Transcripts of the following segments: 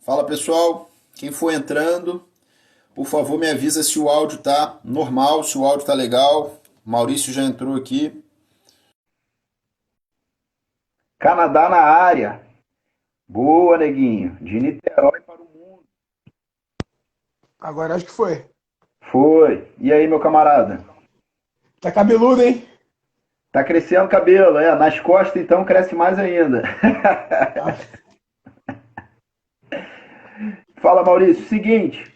Fala pessoal, quem for entrando, por favor me avisa se o áudio tá normal, se o áudio tá legal. Maurício já entrou aqui. Canadá na área. Boa, neguinho. De Niterói para o mundo. Agora acho que foi. Foi. E aí, meu camarada? Tá cabeludo, hein? Tá crescendo cabelo, é? Nas costas, então, cresce mais ainda. Tá. Fala, Maurício. Seguinte,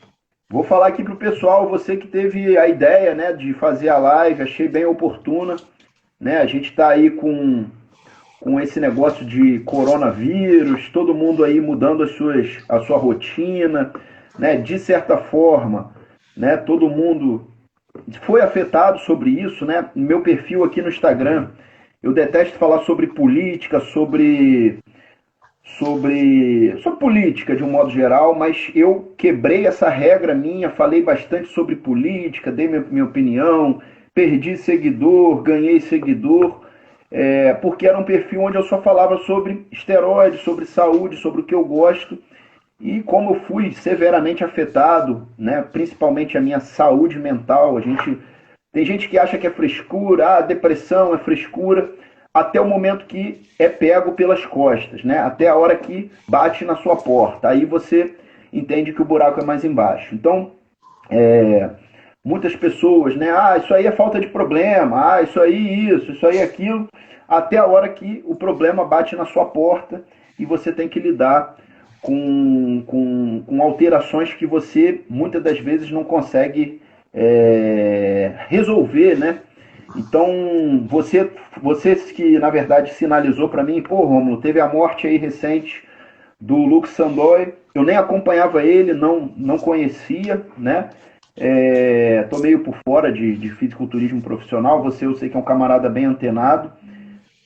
vou falar aqui pro pessoal, você que teve a ideia, né, de fazer a live, achei bem oportuna, né? A gente tá aí com esse negócio de coronavírus, todo mundo aí mudando a sua rotina, né? De certa forma, né? Todo mundo foi afetado sobre isso, né? No meu perfil aqui no Instagram, eu detesto falar sobre política, sobre política de um modo geral, mas eu quebrei essa regra minha, falei bastante sobre política, dei minha opinião, perdi seguidor, ganhei seguidor, porque era um perfil onde eu só falava sobre esteroides, sobre saúde, sobre o que eu gosto. E como eu fui severamente afetado, né, principalmente a minha saúde mental, tem gente que acha que é frescura, depressão é frescura, até o momento que é pego pelas costas, né? Até a hora que bate na sua porta. Aí você entende que o buraco é mais embaixo. Então, muitas pessoas, né? Isso aí é falta de problema, isso aí aquilo, até a hora que o problema bate na sua porta e você tem que lidar com alterações que você muitas das vezes não consegue resolver, né? Então, você que na verdade sinalizou para mim, pô, Romulo, teve a morte aí recente do Luke Sandoy, eu nem acompanhava ele, não conhecia, né? Tô meio por fora de fisiculturismo profissional, você eu sei que é um camarada bem antenado,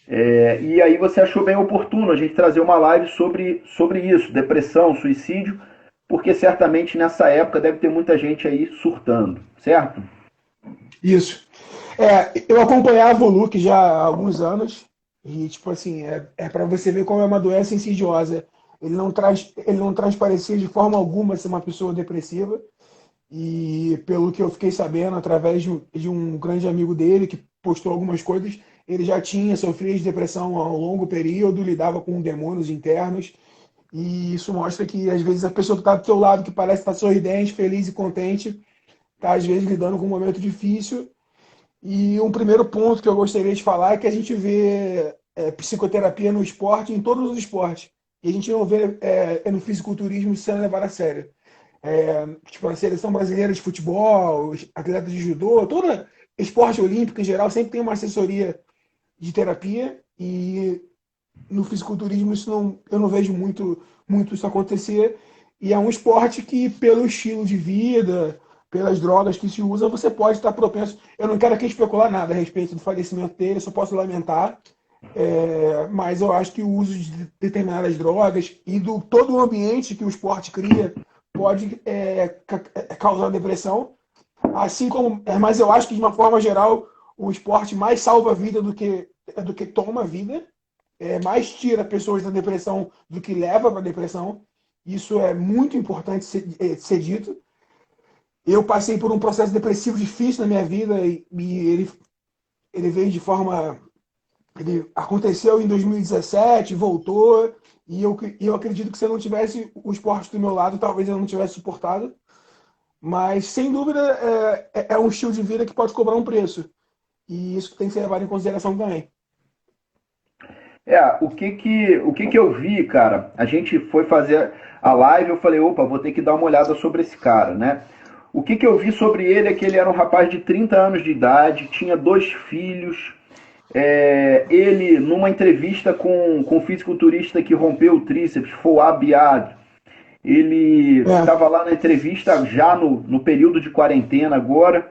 e aí você achou bem oportuno a gente trazer uma live sobre isso, depressão, suicídio, porque certamente nessa época deve ter muita gente aí surtando, certo? Isso. Eu acompanhava o Luke já há alguns anos e, tipo assim, é para você ver como é uma doença insidiosa. Ele não transparecia de forma alguma ser uma pessoa depressiva e, pelo que eu fiquei sabendo, através de um grande amigo dele que postou algumas coisas, ele já tinha sofrido de depressão há um longo período, lidava com demônios internos. E isso mostra que, às vezes, a pessoa que está do seu lado, que parece estar sorridente, feliz e contente, está, às vezes, lidando com um momento difícil. E um primeiro ponto que eu gostaria de falar é que a gente vê psicoterapia no esporte, em todos os esportes. E a gente não vê no fisiculturismo sendo levado a sério. Tipo, a seleção brasileira de futebol, os atletas de judô, todo esporte olímpico em geral sempre tem uma assessoria de terapia. E no fisiculturismo isso não, eu não vejo muito isso acontecer. E é um esporte que, pelo estilo de vida, pelas drogas que se usa, você pode estar propenso. Eu não quero aqui especular nada a respeito do falecimento dele, só posso lamentar. Mas eu acho que o uso de determinadas drogas e do todo o ambiente que o esporte cria pode causar depressão. Assim como, mas eu acho que, de uma forma geral, o esporte mais salva a vida do que toma a vida, mais tira pessoas da depressão do que leva para a depressão. Isso é muito importante ser dito. Eu passei por um processo depressivo difícil na minha vida e ele veio de forma. Ele aconteceu em 2017, voltou, e eu acredito que se eu não tivesse o esporte do meu lado, talvez eu não tivesse suportado. Mas, sem dúvida, é um estilo de vida que pode cobrar um preço. E isso tem que ser levado em consideração também. O que que eu vi, cara? A gente foi fazer a live, eu falei, opa, vou ter que dar uma olhada sobre esse cara, né? O que que eu vi sobre ele é que ele era um rapaz de 30 anos de idade, tinha dois filhos. Ele, numa entrevista com um fisiculturista que rompeu o tríceps, Fouad Biad, ele É, estava lá na entrevista já no período de quarentena agora,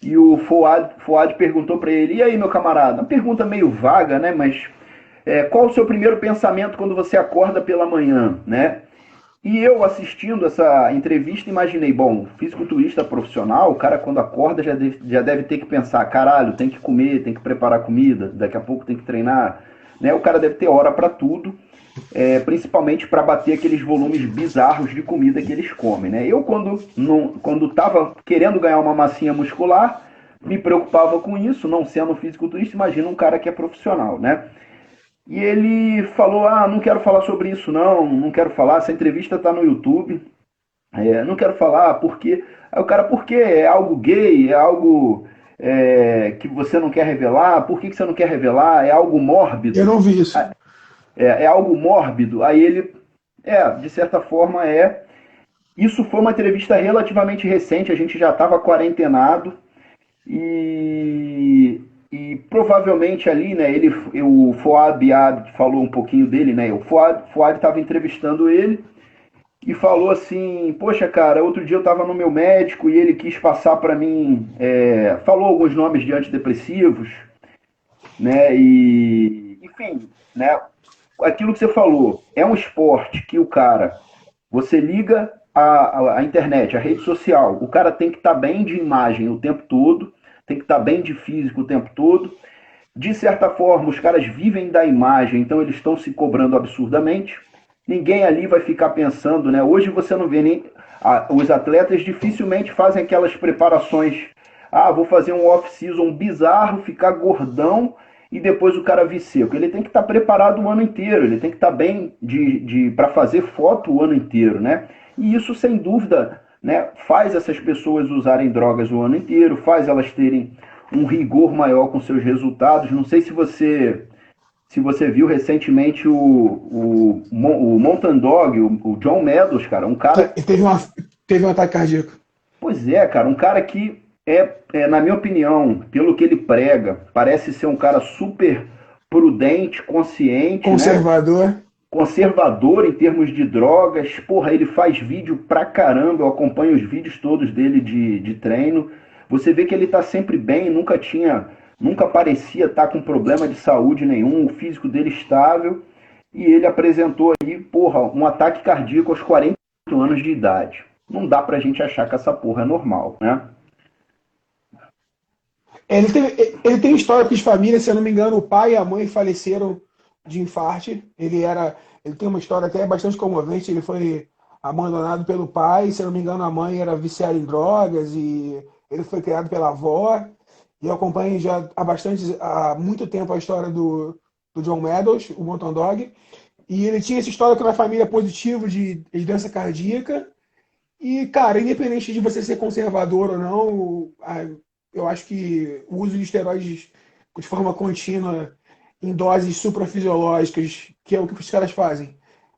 e o Fouad perguntou para ele, e aí, meu camarada? Uma pergunta meio vaga, né? Mas qual o seu primeiro pensamento quando você acorda pela manhã, né? E eu assistindo essa entrevista imaginei, bom, fisiculturista profissional, o cara quando acorda já deve ter que pensar, caralho, tem que comer, tem que preparar comida, daqui a pouco tem que treinar, né? O cara deve ter hora para tudo. principalmente para bater aqueles volumes bizarros de comida que eles comem, né? Eu, quando estava querendo ganhar uma massinha muscular, me preocupava com isso, não sendo fisiculturista, imagina um cara que é profissional, né? E ele falou, não quero falar sobre isso não quero falar, essa entrevista está no YouTube, não quero falar, porque... Aí o cara, por quê? É algo gay? É algo que você não quer revelar? Por que você não quer revelar? É algo Eu mórbido? não vi isso. É algo mórbido? Aí ele, de certa forma é. Isso foi uma entrevista relativamente recente, a gente já estava quarentenado e provavelmente ali, né, o Fouad Biab falou um pouquinho dele, né, o Fouad estava entrevistando ele e falou assim, poxa cara, outro dia eu estava no meu médico e ele quis passar para mim, falou alguns nomes de antidepressivos, né, e enfim, né, aquilo que você falou, é um esporte que o cara, você liga a internet, a rede social, o cara tem que estar bem de imagem o tempo todo, tem que estar bem de físico o tempo todo. De certa forma, os caras vivem da imagem, então eles estão se cobrando absurdamente. Ninguém ali vai ficar pensando, né? Hoje você não vê nem. Os atletas dificilmente fazem aquelas preparações. Vou fazer um off-season bizarro, ficar gordão e depois o cara vir seco. Ele tem que estar preparado o ano inteiro, ele tem que estar bem para fazer foto o ano inteiro, né? E isso, sem dúvida, né, faz essas pessoas usarem drogas o ano inteiro, faz elas terem um rigor maior com seus resultados. Não sei se você viu recentemente o Mountain Dog, o John Meadows, cara, um cara. Teve um ataque cardíaco. Pois é, cara, um cara que na minha opinião, pelo que ele prega, parece ser um cara super prudente, consciente, né? Conservador. Conservador em termos de drogas. Porra, ele faz vídeo pra caramba, eu acompanho os vídeos todos dele de treino. Você vê que ele tá sempre bem, nunca parecia estar com problema de saúde nenhum, o físico dele estável. E ele apresentou aí, porra, um ataque cardíaco aos 48 anos de idade. Não dá pra gente achar que essa porra é normal, né? Ele tem histórico de família, se eu não me engano, o pai e a mãe faleceram de infarte. Ele tem uma história até bastante comovente. Ele foi abandonado pelo pai, se eu não me engano, a mãe era viciada em drogas e ele foi criado pela avó. E eu acompanho já há muito tempo a história do John Meadows, o Mountain Dog. E ele tinha esse histórico na família positivo de doença cardíaca. E, cara, independente de você ser conservador ou não, eu acho que o uso de esteroides de forma contínua, em doses suprafisiológicas, que é o que os caras fazem,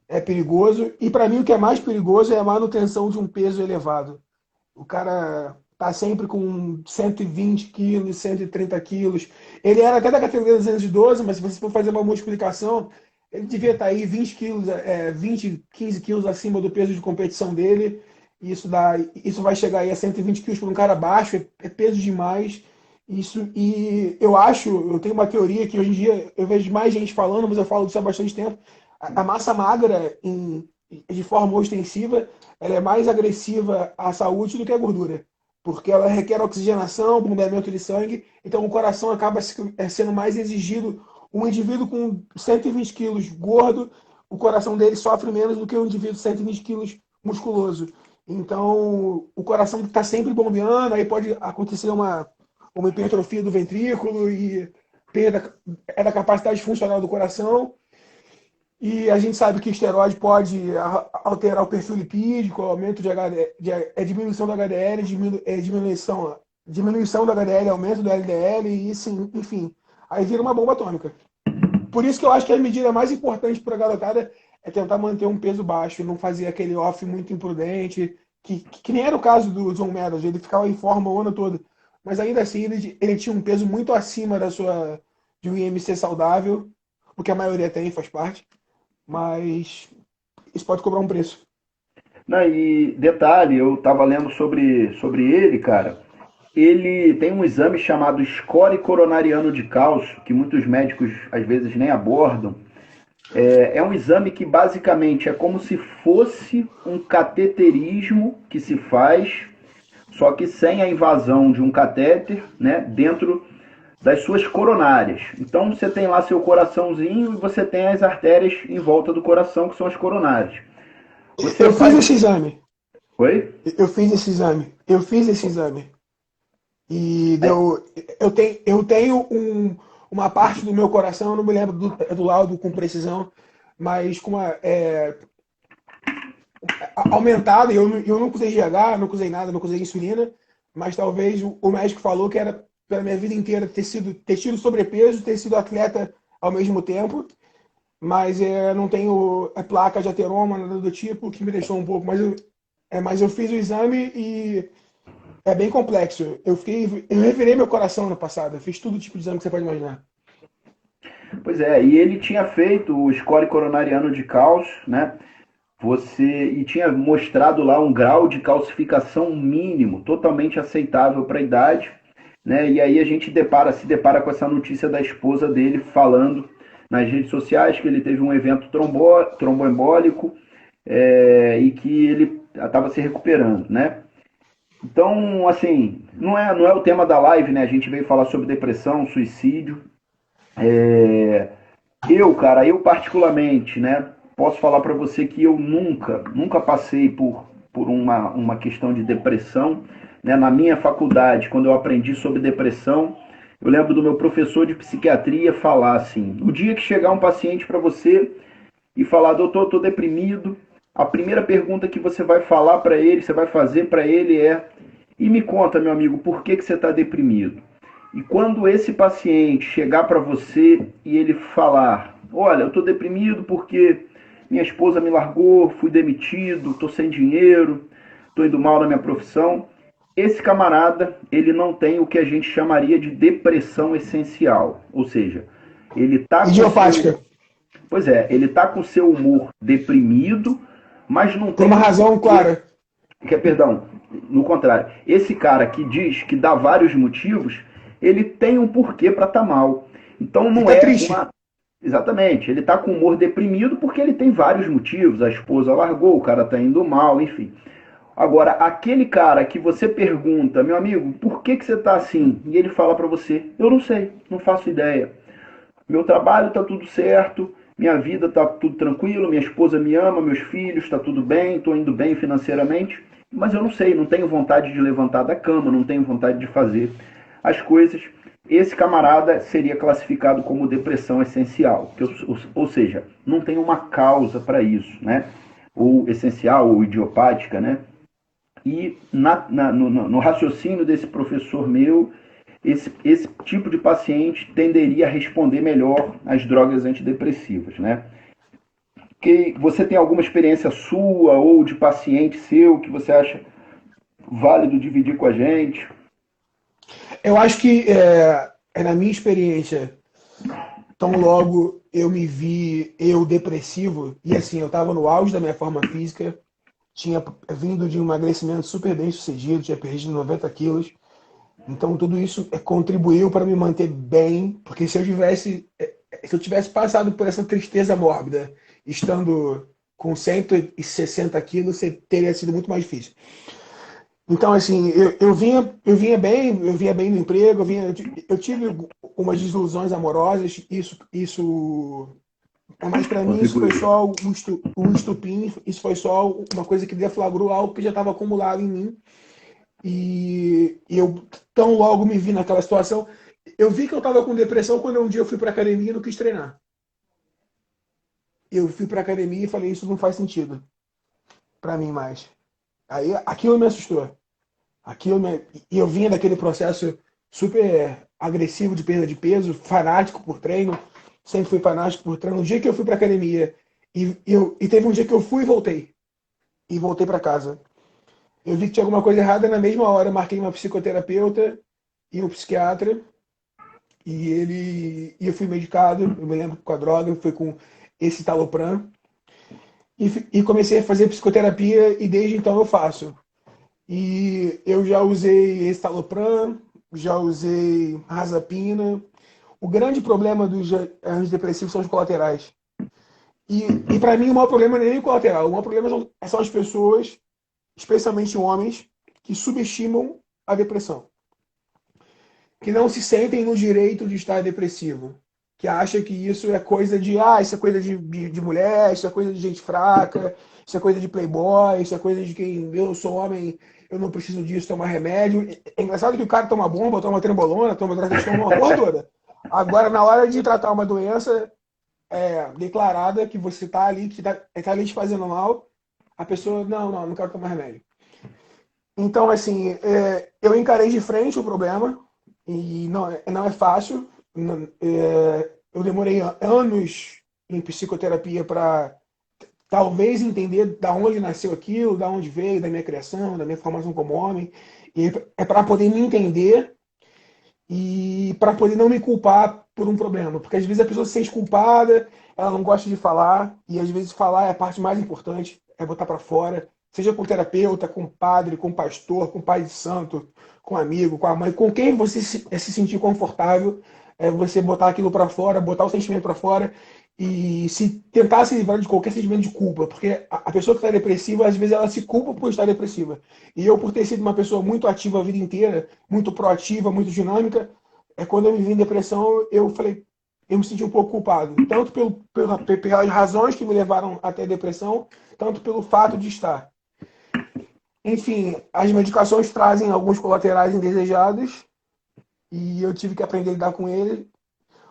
é perigoso. E para mim o que é mais perigoso é a manutenção de um peso elevado. O cara tá sempre com 120 quilos, 130 quilos. Ele era até da categoria 212, mas se você for fazer uma multiplicação, ele devia estar aí 20 quilos, 15 quilos acima do peso de competição dele. Isso vai chegar aí a 120 quilos para um cara baixo, é peso demais. E eu tenho uma teoria que hoje em dia eu vejo mais gente falando, mas eu falo disso há bastante tempo. A massa magra, de forma ostensiva, ela é mais agressiva à saúde do que a gordura, porque ela requer oxigenação, bombeamento de sangue, então o coração acaba sendo mais exigido. Um indivíduo com 120 quilos gordo, o coração dele sofre menos do que um indivíduo de 120 quilos musculoso. Então, o coração está sempre bombeando, aí pode acontecer uma hipertrofia do ventrículo e perda da capacidade funcional do coração. E a gente sabe que o esteroide pode alterar o perfil lipídico, aumento de diminuição do HDL, diminuição do HDL, aumento do LDL, e sim, enfim, aí vira uma bomba atômica. Por isso que eu acho que a medida mais importante para a garotada é tentar manter um peso baixo, não fazer aquele off muito imprudente, que nem era o caso do John Meadows, ele ficava em forma o ano todo. Mas ainda assim, ele tinha um peso muito acima de um IMC saudável, o que a maioria tem, faz parte. Mas isso pode cobrar um preço. Não, e detalhe, eu estava lendo sobre ele, cara. Ele tem um exame chamado score coronariano de cálcio, que muitos médicos às vezes nem abordam. É um exame que basicamente é como se fosse um cateterismo que se faz, só que sem a invasão de um catéter, né, dentro das suas coronárias. Então você tem lá seu coraçãozinho e você tem as artérias em volta do coração, que são as coronárias. Você Eu fiz faz... esse exame. Oi? Eu fiz esse exame. Eu fiz esse exame. E É, deu. Eu tenho uma parte do meu coração, eu não me lembro do laudo com precisão, mas com aumentado, eu não usei GH, não usei nada, não usei insulina, mas talvez o médico falou que era pela minha vida inteira ter tido sobrepeso, ter sido atleta ao mesmo tempo, mas não tenho a placa de ateroma, nada do tipo, que me deixou um pouco, mas eu fiz o exame e é bem complexo. Eu revirei meu coração no passado, eu fiz todo tipo de exame que você pode imaginar. pois é, e ele tinha feito o score coronariano de cálcio, né? E tinha mostrado lá um grau de calcificação mínimo, totalmente aceitável para a idade, né? E aí a gente se depara com essa notícia da esposa dele falando nas redes sociais que ele teve um evento tromboembólico, e que ele estava se recuperando, né? Então, assim, não é o tema da live, né? A gente veio falar sobre depressão, suicídio. Eu particularmente, né, posso falar para você que eu nunca passei por uma questão de depressão, né? Na minha faculdade, quando eu aprendi sobre depressão, eu lembro do meu professor de psiquiatria falar assim: o dia que chegar um paciente para você e falar, doutor, estou deprimido, a primeira pergunta que você vai falar para ele, você vai fazer para ele é: e me conta, meu amigo, por que você está deprimido? E quando esse paciente chegar para você e ele falar: olha, eu estou deprimido porque minha esposa me largou, fui demitido, estou sem dinheiro, estou indo mal na minha profissão, esse camarada, ele não tem o que a gente chamaria de depressão essencial. Ou seja, ele está com Idiopática. pois é, ele está com seu humor deprimido, mas não Por tem uma um razão porquê. clara. Perdão, no contrário, esse cara que diz que dá vários motivos, ele tem um porquê para estar mal. Então Ele não tá é triste. uma. Exatamente, ele está com humor deprimido porque ele tem vários motivos. A esposa largou, o cara está indo mal, enfim. Agora, aquele cara que você pergunta, meu amigo, por que você está assim? E ele fala para você: eu não sei, não faço ideia. Meu trabalho está tudo certo, minha vida está tudo tranquilo, minha esposa me ama, meus filhos, está tudo bem, estou indo bem financeiramente, mas eu não sei, não tenho vontade de levantar da cama, não tenho vontade de fazer as coisas. Esse camarada seria classificado como depressão essencial, ou seja, não tem uma causa para isso, né? Ou essencial, ou idiopática, né? E no raciocínio desse professor meu, esse tipo de paciente tenderia a responder melhor às drogas antidepressivas, né? Que você tem alguma experiência sua ou de paciente seu que você acha válido dividir com a gente? Eu acho que, na minha experiência, tão logo eu me vi depressivo, e assim, eu estava no auge da minha forma física, tinha vindo de um emagrecimento super bem sucedido, tinha perdido 90 quilos, então tudo isso contribuiu para me manter bem, porque se eu tivesse passado por essa tristeza mórbida, estando com 160 quilos, teria sido muito mais difícil. Então, assim, eu vinha bem no emprego, eu tive umas desilusões amorosas, mas para mim isso foi Contribuiu. só um estupim, isso foi só uma coisa que deflagrou algo que já estava acumulado em mim. E eu tão logo me vi naquela situação, eu vi que eu estava com depressão quando um dia eu fui para academia e não quis treinar. Eu fui para academia e falei, isso não faz sentido para mim mais. Aí aquilo me assustou. E eu vinha daquele processo super agressivo de perda de peso, fanático por treino, sempre fui fanático por treino. Um dia que eu fui para academia e teve um dia que eu fui e voltei para casa. Eu vi que tinha alguma coisa errada na mesma hora. Eu marquei uma psicoterapeuta e um psiquiatra e eu fui medicado. Eu me lembro com a droga, foi com esse Talopram e comecei a fazer psicoterapia e desde então eu faço. E eu já usei estalopram, já usei razapina. O grande problema dos antidepressivos são os colaterais. E para mim o maior problema não é nem o colateral. O maior problema são as pessoas, especialmente homens, que subestimam a depressão. que não se sentem no direito de estar depressivo, que acha que isso é coisa de, isso é coisa de mulher, isso é coisa de gente fraca, isso é coisa de playboy, isso é coisa de quem eu sou homem, eu não preciso disso, tomar remédio. É engraçado que o cara toma bomba, toma trembolona, toma Dragestão, uma porra toda. Agora, na hora de tratar uma doença declarada que você tá ali, que tá ali te fazendo mal, a pessoa, não quero tomar remédio. Então, assim, eu encarei de frente o problema, e não é fácil. Eu demorei anos em psicoterapia para talvez entender da onde nasceu aquilo, da onde veio, da minha criação, da minha formação como homem. E é para poder me entender e para poder não me culpar por um problema. Porque às vezes a pessoa se sente culpada, ela não gosta de falar, e às vezes falar é a parte mais importante, é botar para fora. Seja com terapeuta, com padre, com pastor, com pai de santo, com amigo, com a mãe, com quem você se sentir confortável, é você botar aquilo para fora, botar o sentimento para fora e se tentar se livrar de qualquer sentimento de culpa, porque a pessoa que está depressiva, às vezes ela se culpa por estar depressiva. E eu, por ter sido uma pessoa muito ativa a vida inteira, muito proativa, muito dinâmica, quando eu me vi em depressão, eu falei, eu me senti um pouco culpado, tanto pelas razões que me levaram até a depressão, tanto pelo fato de estar. Enfim, as medicações trazem alguns colaterais indesejados e eu tive que aprender a lidar com ele.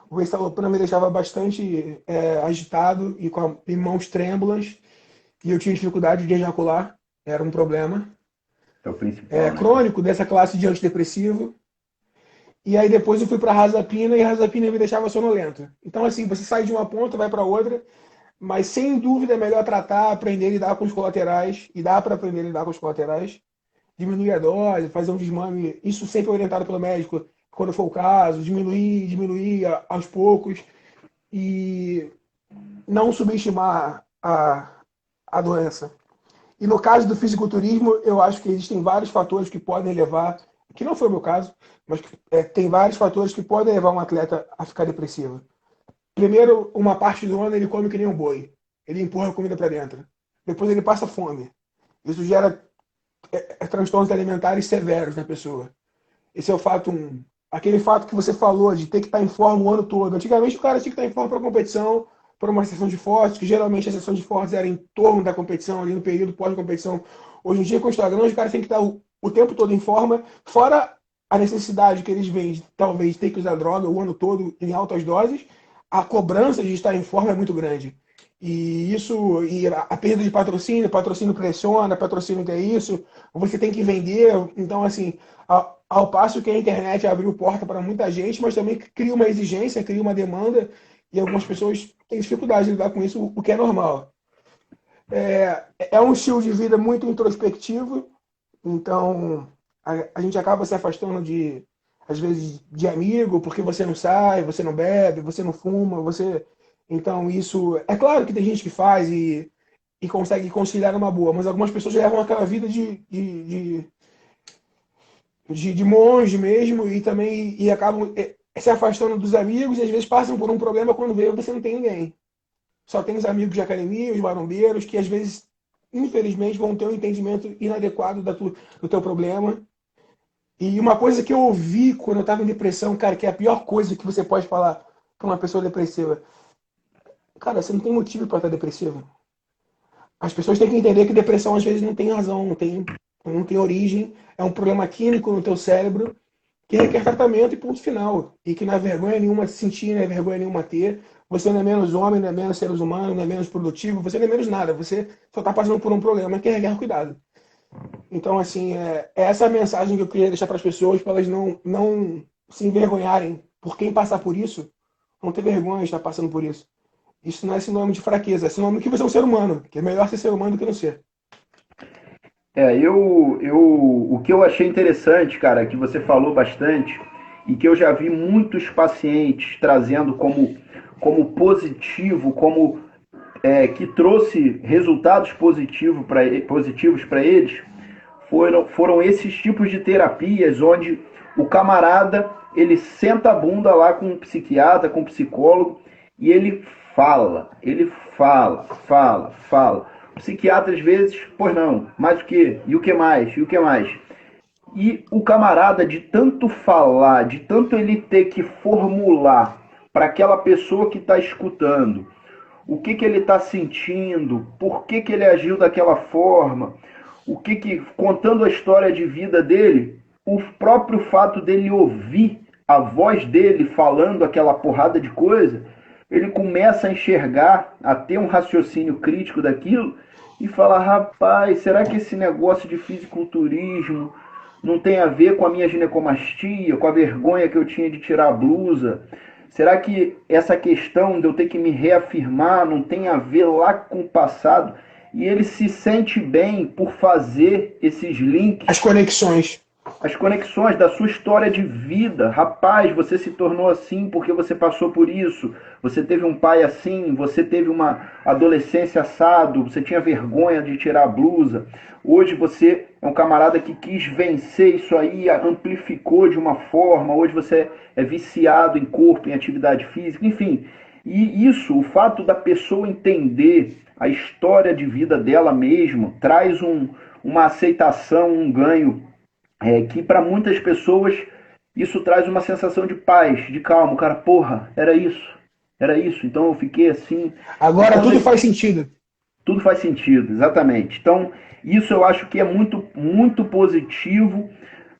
O estalopram me deixava bastante agitado e com as mãos trêmulas e eu tinha dificuldade de ejacular, era um problema. É o principal, né? Crônico dessa classe de antidepressivo. E aí depois eu fui para a Razapina e a Razapina me deixava sonolento. Então, assim, você sai de uma ponta, vai para outra, mas sem dúvida é melhor tratar, aprender a lidar com os colaterais, e dá para aprender a lidar com os colaterais, diminuir a dose, fazer um desmame, isso sempre orientado pelo médico, quando for o caso, diminuir aos poucos, e não subestimar a doença. E no caso do fisiculturismo, eu acho que existem vários fatores que podem levar, que não foi o meu caso, mas tem vários fatores que podem levar um atleta a ficar depressivo. Primeiro, uma parte do ano ele come que nem um boi. Ele empurra a comida para dentro. Depois ele passa fome. Isso gera transtornos alimentares severos na pessoa. Esse é o fato 1. Aquele fato que você falou de ter que estar em forma o ano todo. Antigamente o cara tinha que estar em forma para competição, para uma sessão de fortes, que geralmente a sessão de fortes era em torno da competição, ali no período pós-competição. Hoje em dia, com o Instagram, os caras têm que estar o tempo todo em forma, fora a necessidade que eles veem de talvez ter que usar droga o ano todo em altas doses, a cobrança de estar em forma é muito grande. E isso, e a perda de patrocínio pressiona, patrocínio quer isso, você tem que vender. Então, assim, ao passo que a internet abriu porta para muita gente, mas também cria uma exigência, cria uma demanda, e algumas pessoas têm dificuldade de lidar com isso, o que é normal. É um estilo de vida muito introspectivo, então a gente acaba se afastando às vezes, de amigo, porque você não sai, você não bebe, você não fuma, você... Então isso... É claro que tem gente que faz e consegue conciliar numa boa, mas algumas pessoas levam aquela vida de monge mesmo e também acabam se afastando dos amigos e às vezes passam por um problema quando vê você não tem ninguém. Só tem os amigos de academia, os marombeiros, que às vezes, infelizmente, vão ter um entendimento inadequado do teu problema. E uma coisa que eu ouvi quando eu estava em depressão, cara, que é a pior coisa que você pode falar para uma pessoa depressiva. Cara, você não tem motivo para estar depressivo. As pessoas têm que entender que depressão às vezes não tem razão, não tem origem. É um problema químico no teu cérebro que requer tratamento e ponto final. E que não é vergonha nenhuma sentir, não é vergonha nenhuma ter. Você não é menos homem, não é menos seres humanos, não é menos produtivo, você não é menos nada. Você só está passando por um problema que requer cuidado. Então, assim, essa é a mensagem que eu queria deixar para as pessoas, para elas não se envergonharem por quem passar por isso, não ter vergonha de estar passando por isso. Isso não é sinônimo de fraqueza, é sinônimo que você é um ser humano, que é melhor ser ser humano do que não ser. O que eu achei interessante, cara, que você falou bastante e que eu já vi muitos pacientes trazendo como positivo, que trouxe resultados positivos para eles, foram esses tipos de terapias onde o camarada ele senta a bunda lá com um psiquiatra, com um psicólogo e ele fala. O psiquiatra às vezes, pois não, mais o que? E o que mais? E o que mais? E o camarada, de tanto falar, de tanto ele ter que formular para aquela pessoa que está escutando o que, que ele está sentindo, por que, que ele agiu daquela forma, contando a história de vida dele, o próprio fato dele ouvir a voz dele falando aquela porrada de coisa, ele começa a enxergar, a ter um raciocínio crítico daquilo e falar, rapaz, será que esse negócio de fisiculturismo não tem a ver com a minha ginecomastia, com a vergonha que eu tinha de tirar a blusa? Será que essa questão de eu ter que me reafirmar não tem a ver lá com o passado? E ele se sente bem por fazer esses links. As conexões. As conexões da sua história de vida. Rapaz, você se tornou assim porque você passou por isso. Você teve um pai assim, você teve uma adolescência assado, você tinha vergonha de tirar a blusa. Hoje você é um camarada que quis vencer isso aí, amplificou de uma forma. Hoje você é viciado em corpo, em atividade física, enfim. E isso, o fato da pessoa entender a história de vida dela mesma, traz uma aceitação, um ganho, que para muitas pessoas isso traz uma sensação de paz, de calma. O cara, porra, era isso. Então eu fiquei assim. Agora então, tudo faz sentido. Tudo faz sentido, exatamente. Então, isso eu acho que é muito, muito positivo.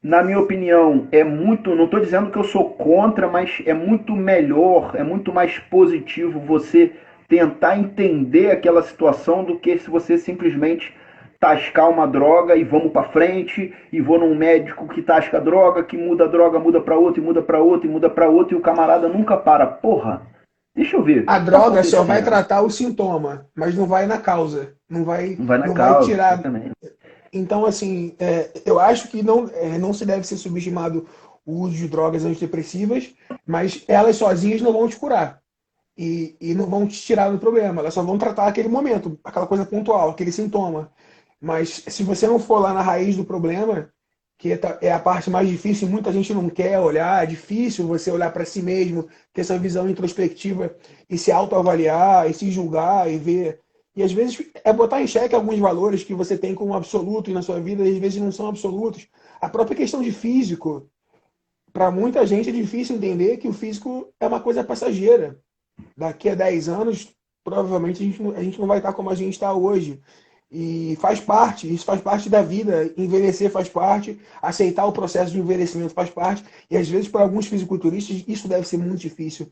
Na minha opinião, não estou dizendo que eu sou contra, mas é muito melhor, é muito mais positivo você tentar entender aquela situação do que se você simplesmente tascar uma droga e vamos para frente, e vou num médico que tasca a droga, que muda a droga, muda para outro, e muda para outro, e muda para outro, e o camarada nunca para. Porra, deixa eu ver. A droga só vai tratar o sintoma, mas não vai na causa. Não vai tirar. Exatamente. Então, assim, eu acho que não se deve ser subestimado o uso de drogas antidepressivas, mas elas sozinhas não vão te curar. E não vão te tirar do problema. Elas só vão tratar aquele momento, aquela coisa pontual, aquele sintoma. Mas se você não for lá na raiz do problema, que é a parte mais difícil, muita gente não quer olhar, é difícil você olhar para si mesmo, ter essa visão introspectiva e se autoavaliar, e se julgar, e ver. E às vezes é botar em xeque alguns valores que você tem como absolutos na sua vida, e às vezes não são absolutos. A própria questão de físico, para muita gente é difícil entender que o físico é uma coisa passageira. Daqui a 10 anos, provavelmente a gente não vai estar como a gente está hoje. E isso faz parte da vida. Envelhecer faz parte, aceitar o processo de envelhecimento faz parte. E às vezes, para alguns fisiculturistas, isso deve ser muito difícil.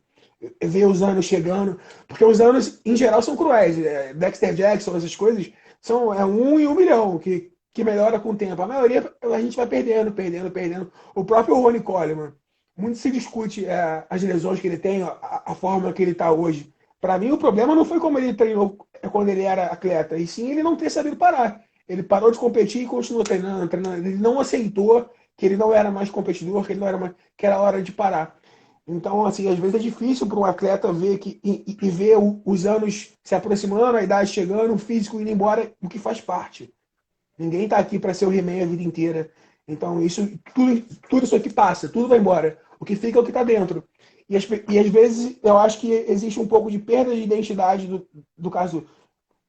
Ver os anos chegando, porque os anos, em geral, são cruéis. Dexter Jackson, essas coisas, são 1 em 1 milhão, que melhora com o tempo. A maioria, a gente vai perdendo. O próprio Ronnie Coleman, muito se discute as lesões que ele tem, a forma que ele está hoje. Para mim, o problema não foi como ele treinou quando ele era atleta, e sim ele não ter sabido parar. Ele parou de competir e continuou treinando. Ele não aceitou que ele não era mais competidor, que era hora de parar. Então, assim, às vezes é difícil para um atleta ver e ver os anos se aproximando, a idade chegando, o físico indo embora, o que faz parte. Ninguém está aqui para ser o He-Man a vida inteira. Então, tudo isso aqui passa, tudo vai embora. O que fica é o que está dentro. E às vezes eu acho que existe um pouco de perda de identidade do caso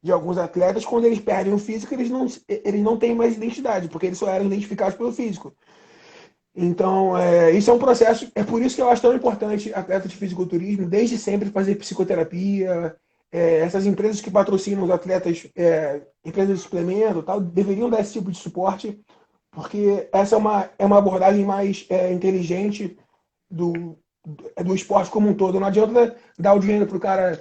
de alguns atletas. Quando eles perdem o físico, eles não têm mais identidade, porque eles só eram identificados pelo físico. Então, isso é um processo. É por isso que eu acho tão importante atleta de fisiculturismo, desde sempre, fazer psicoterapia. Essas empresas que patrocinam os atletas, empresas de suplemento, tal, deveriam dar esse tipo de suporte, porque essa é uma abordagem mais inteligente do esporte como um todo. Não adianta dar o dinheiro para o cara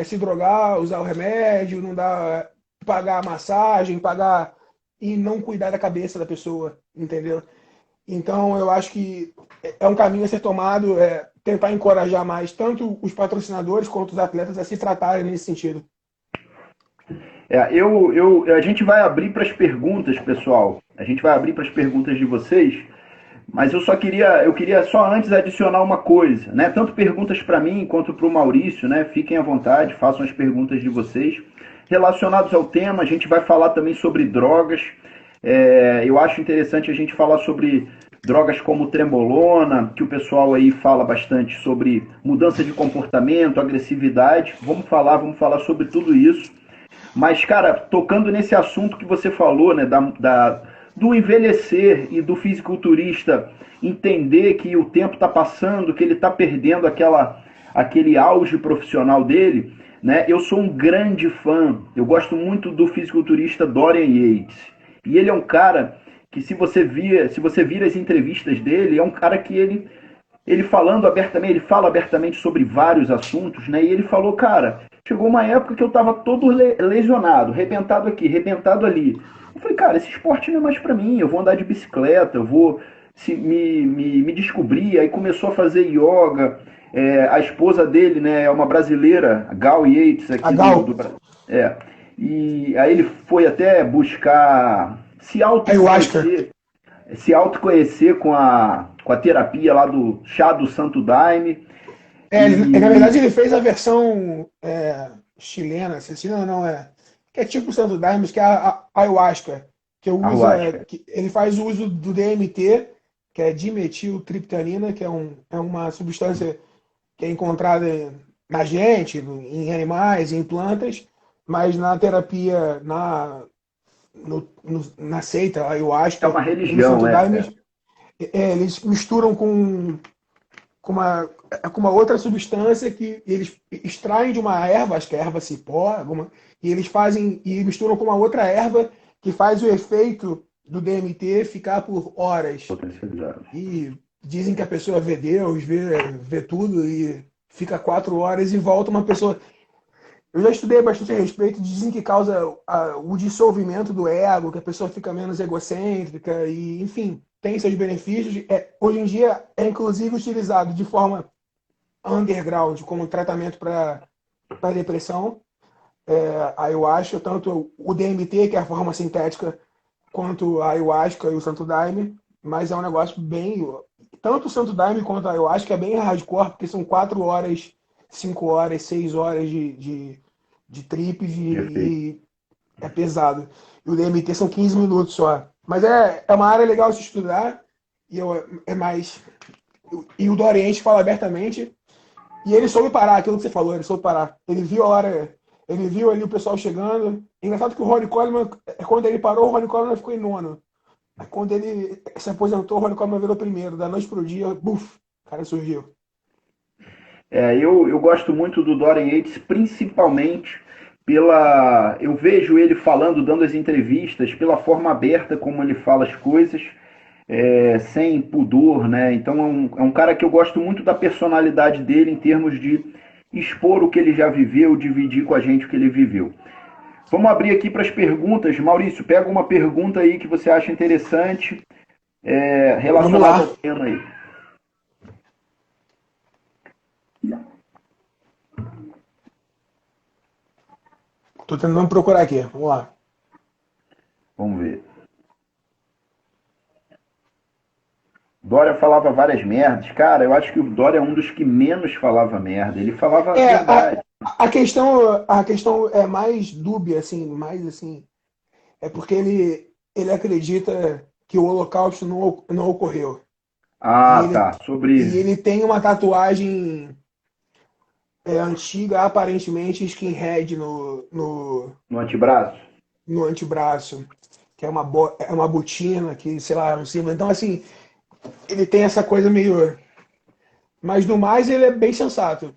se drogar, usar o remédio, não dar, pagar a massagem, pagar e não cuidar da cabeça da pessoa, entendeu? Então, eu acho que é um caminho a ser tomado, tentar encorajar mais tanto os patrocinadores quanto os atletas a se tratarem nesse sentido. A gente vai abrir para as perguntas, pessoal. A gente vai abrir para as perguntas de vocês, mas eu queria só antes adicionar uma coisa, né? Tanto perguntas para mim quanto para o Maurício, né? Fiquem à vontade, façam as perguntas de vocês. Relacionados ao tema, a gente vai falar também sobre drogas. Eu acho interessante a gente falar sobre drogas como trembolona, que o pessoal aí fala bastante sobre mudança de comportamento, agressividade. Vamos falar sobre tudo isso. Mas, cara, tocando nesse assunto que você falou, né, do envelhecer e do fisiculturista entender que o tempo está passando, que ele está perdendo aquele auge profissional dele, né? Eu sou um grande fã, eu gosto muito do fisiculturista Dorian Yates. E ele é um cara que se você vir as entrevistas dele, é um cara que ele falando abertamente, ele fala abertamente sobre vários assuntos, né? E ele falou, cara, chegou uma época que eu estava todo lesionado, rebentado aqui, rebentado ali. Eu falei, cara, esse esporte não é mais para mim, eu vou andar de bicicleta, eu vou me descobrir. Aí começou a fazer yoga. A esposa dele, né, é uma brasileira, Gal Yates, A aqui Gal, e aí ele foi até buscar ayahuasca. se autoconhecer com a terapia lá do chá do Santo Daime. Na E verdade, ele fez a versão chilena, chilena não é, que é tipo o Santo Daime, que é a ayahuasca, que ayahuasca. que ele faz o uso do DMT, que é dimetiltriptamina, que é uma substância que é encontrada na gente, em animais, em plantas, mas na terapia, na seita É ayahuasca uma e no religião, Santo Daime, eles misturam com uma outra substância que eles extraem de uma erva, acho que é erva cipó, e eles fazem e misturam com uma outra erva que faz o efeito do DMT ficar por horas. potencializado. E dizem que a pessoa vê Deus, vê tudo e fica 4 horas e volta uma pessoa. Eu já estudei bastante a respeito, dizem que causa o dissolvimento do ego, que a pessoa fica menos egocêntrica e, enfim, tem seus benefícios. Hoje em dia é inclusive utilizado de forma underground como tratamento para depressão. Aí eu acho tanto o DMT, que é a forma sintética, quanto a ayahuasca e o Santo Daime, mas é um negócio bem. Tanto o Santo Daime quanto a ayahuasca é bem hardcore, porque são 4 horas, 5 horas, 6 horas de trips Perfeito. e é pesado. E o DMT são 15 minutos só. Mas é uma área legal de se estudar e é mais. E o do Oriente fala abertamente. E ele soube parar, aquilo que você falou, ele soube parar. Ele viu a hora, ele viu ali o pessoal chegando. Engraçado que o Ronnie Coleman, quando ele parou, o Ronnie Coleman ficou em nono. Quando ele se aposentou, o Ronnie Coleman virou primeiro. Da noite pro dia, buf, o cara surgiu. Eu gosto muito do Dorian Yates, principalmente eu vejo ele falando, dando as entrevistas, pela forma aberta como ele fala as coisas, sem pudor, né? Então é um cara que eu gosto muito da personalidade dele em termos de expor o que ele já viveu, dividir com a gente o que ele viveu. Vamos abrir aqui para as perguntas. Maurício, pega uma pergunta aí que você acha interessante, Vamos relacionada lá. ao tema aí. Tô tentando procurar aqui. Vamos lá. Vamos ver. Dória falava várias merdas. Cara, eu acho que o Dória é um dos que menos falava merda. Ele falava a É, a, verdade. a questão é mais dúbia, assim, mais assim. É porque ele acredita que o Holocausto não ocorreu. E Ah, ele, tá. e Sobre ele tem uma tatuagem antiga, aparentemente skinhead no antebraço. no antebraço, que é uma botina, que, sei lá, é um símbolo. Então, assim, ele tem essa coisa meio. Mas no mais, ele é bem sensato.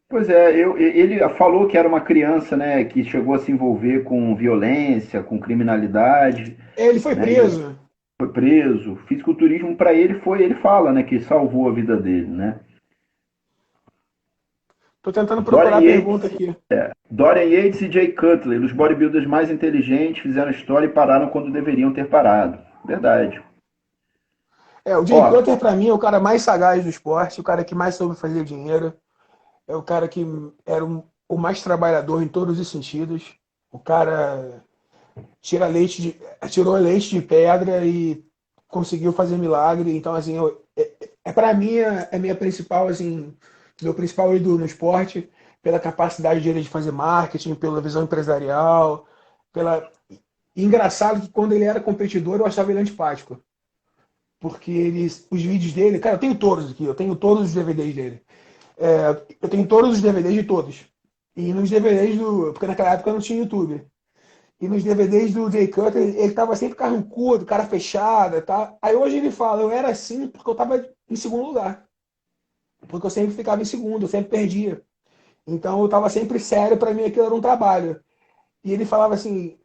Pois é, ele falou que era uma criança, né, que chegou a se envolver com violência, com criminalidade, Ele foi né, e preso. foi preso. Fisiculturismo para ele foi, ele fala, né, que salvou a vida dele, né? Tô tentando procurar Dorian a pergunta Yates, aqui. Dorian Yates e Jay Cutler, os bodybuilders mais inteligentes, fizeram história e pararam quando deveriam ter parado. Verdade. O Jay Ó, Cutler, pra mim, é o cara mais sagaz do esporte, o cara que mais soube fazer dinheiro, é o cara que era o mais trabalhador em todos os sentidos. O cara tirou leite de pedra e conseguiu fazer milagre. Então, assim, para mim é minha principal, assim, meu principal ídolo no esporte, pela capacidade dele de fazer marketing, pela visão empresarial, pela. E engraçado que quando ele era competidor eu achava ele antipático, porque os vídeos dele, cara, eu tenho todos aqui, eu tenho todos os DVDs dele. Eu tenho todos os DVDs de todos. E nos DVDs porque naquela época não tinha YouTube. E nos DVDs do Jay Cutler, ele tava sempre carrancudo, cara fechada, tá? Aí hoje ele fala, eu era assim porque eu tava em segundo lugar. Porque eu sempre ficava em segundo, eu sempre perdia. Então eu tava sempre sério, para mim aquilo era um trabalho. E ele falava assim,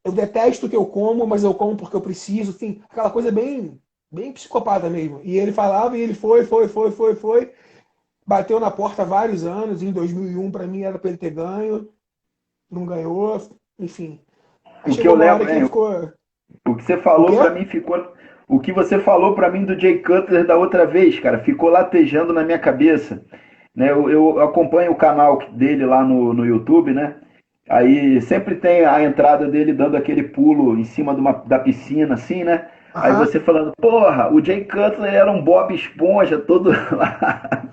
eu detesto o que eu como, mas eu como porque eu preciso, assim, aquela coisa bem psicopata mesmo. E ele falava e ele foi, bateu na porta há vários anos, em 2001 para mim era para ele ter ganho, não ganhou, enfim. Aí O que eu chegou uma hora lembro, que ele hein, ficou, o que você o falou quê? pra mim ficou. O que você falou pra mim do Jay Cutler da outra vez, cara, ficou latejando na minha cabeça. Né? Eu acompanho o canal dele lá no YouTube, né? Aí sempre tem a entrada dele dando aquele pulo em cima da piscina, assim, né? Aí Aham. você falando, porra, o Jay Cutler era um Bob Esponja todo lá.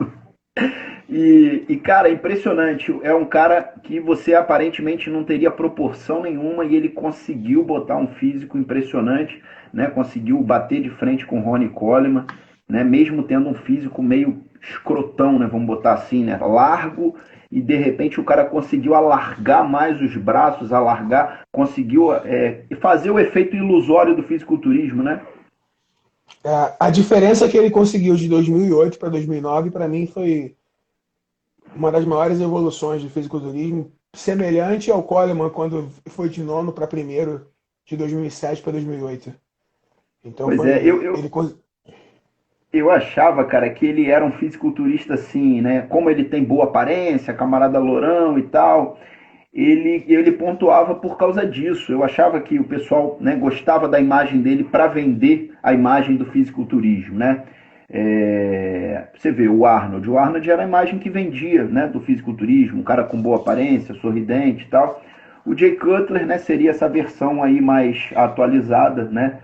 Cara, é impressionante. É um cara que você aparentemente não teria proporção nenhuma e ele conseguiu botar um físico impressionante, né? Conseguiu bater de frente com o Ronnie Coleman, né? Mesmo tendo um físico meio escrotão, né? Vamos botar assim, né? Largo e de repente o cara conseguiu alargar mais os braços, conseguiu fazer o efeito ilusório do fisiculturismo, né? É, a diferença que ele conseguiu de 2008 para 2009, para mim, foi uma das maiores evoluções do fisiculturismo, semelhante ao Coleman quando foi de nono para primeiro, de 2007 para 2008. Então Pois é, foi. Ele, eu achava, cara, que ele era um fisiculturista assim, né? Como ele tem boa aparência, camarada lourão e tal, ele pontuava por causa disso. Eu achava que o pessoal, né, gostava da imagem dele para vender a imagem do fisiculturismo, né? Você vê o Arnold era a imagem que vendia, né, do fisiculturismo, um cara com boa aparência, sorridente e tal. O Jay Cutler, né, seria essa versão aí mais atualizada, né?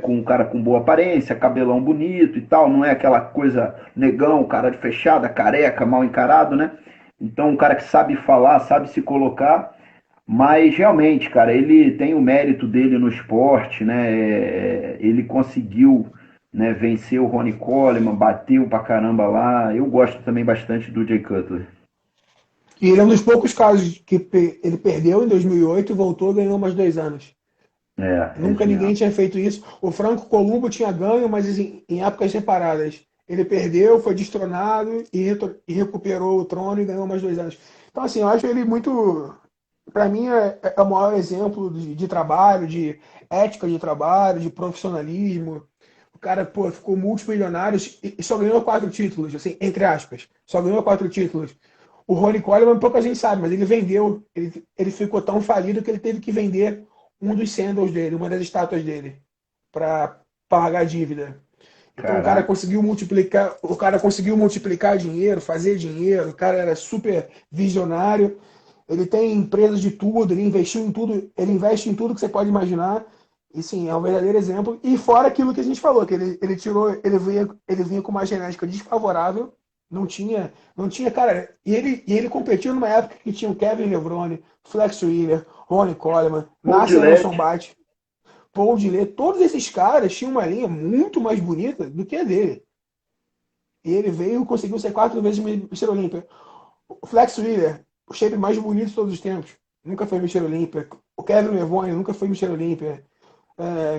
Com um cara com boa aparência, cabelão bonito e tal, não é aquela coisa negão, cara de fechada, careca, mal encarado, né? Então, um cara que sabe falar, sabe se colocar, mas realmente, cara, ele tem o mérito dele no esporte, né? Ele conseguiu, né, vencer o Ronnie Coleman, bateu pra caramba lá. Eu gosto também bastante do Jay Cutler. e ele é um dos poucos casos que ele perdeu em 2008 e voltou e ganhou mais 2 anos. É Nunca isso ninguém mesmo. tinha feito isso. O Franco Columbo tinha ganho, mas em épocas separadas. Ele perdeu, foi destronado e recuperou o trono e ganhou mais 2 anos. Então, assim, eu acho ele muito. Para mim, é o maior exemplo de trabalho, de ética de trabalho, de profissionalismo. O cara, pô, ficou multimilionário e só ganhou 4 títulos, assim, entre aspas. Só ganhou 4 títulos. O Ronnie Coleman, pouca gente sabe, mas ele vendeu. Ele ficou tão falido que ele teve que vender um dos sandals dele, uma das estátuas dele, para pagar a dívida. Então Caraca. o cara conseguiu multiplicar dinheiro, fazer dinheiro, o cara era super visionário. Ele tem empresas de tudo, ele investiu em tudo, ele investe em tudo que você pode imaginar. E sim, é um verdadeiro exemplo. E fora aquilo que a gente falou, que ele tirou, ele vinha com uma genética desfavorável, não tinha, cara, e ele competiu numa época que tinha o Kevin Levrone, Flex Wheeler, Ronnie Coleman, Paul Nasser Anderson Gillette. Bate, Paul Dillé, todos esses caras tinham uma linha muito mais bonita do que a dele. E ele veio e conseguiu ser 4 vezes Mr. Olímpia. O Flex Wheeler, o shape mais bonito de todos os tempos, nunca foi Mr. Olímpia. O Kevin Levone nunca foi Mr. Olímpia.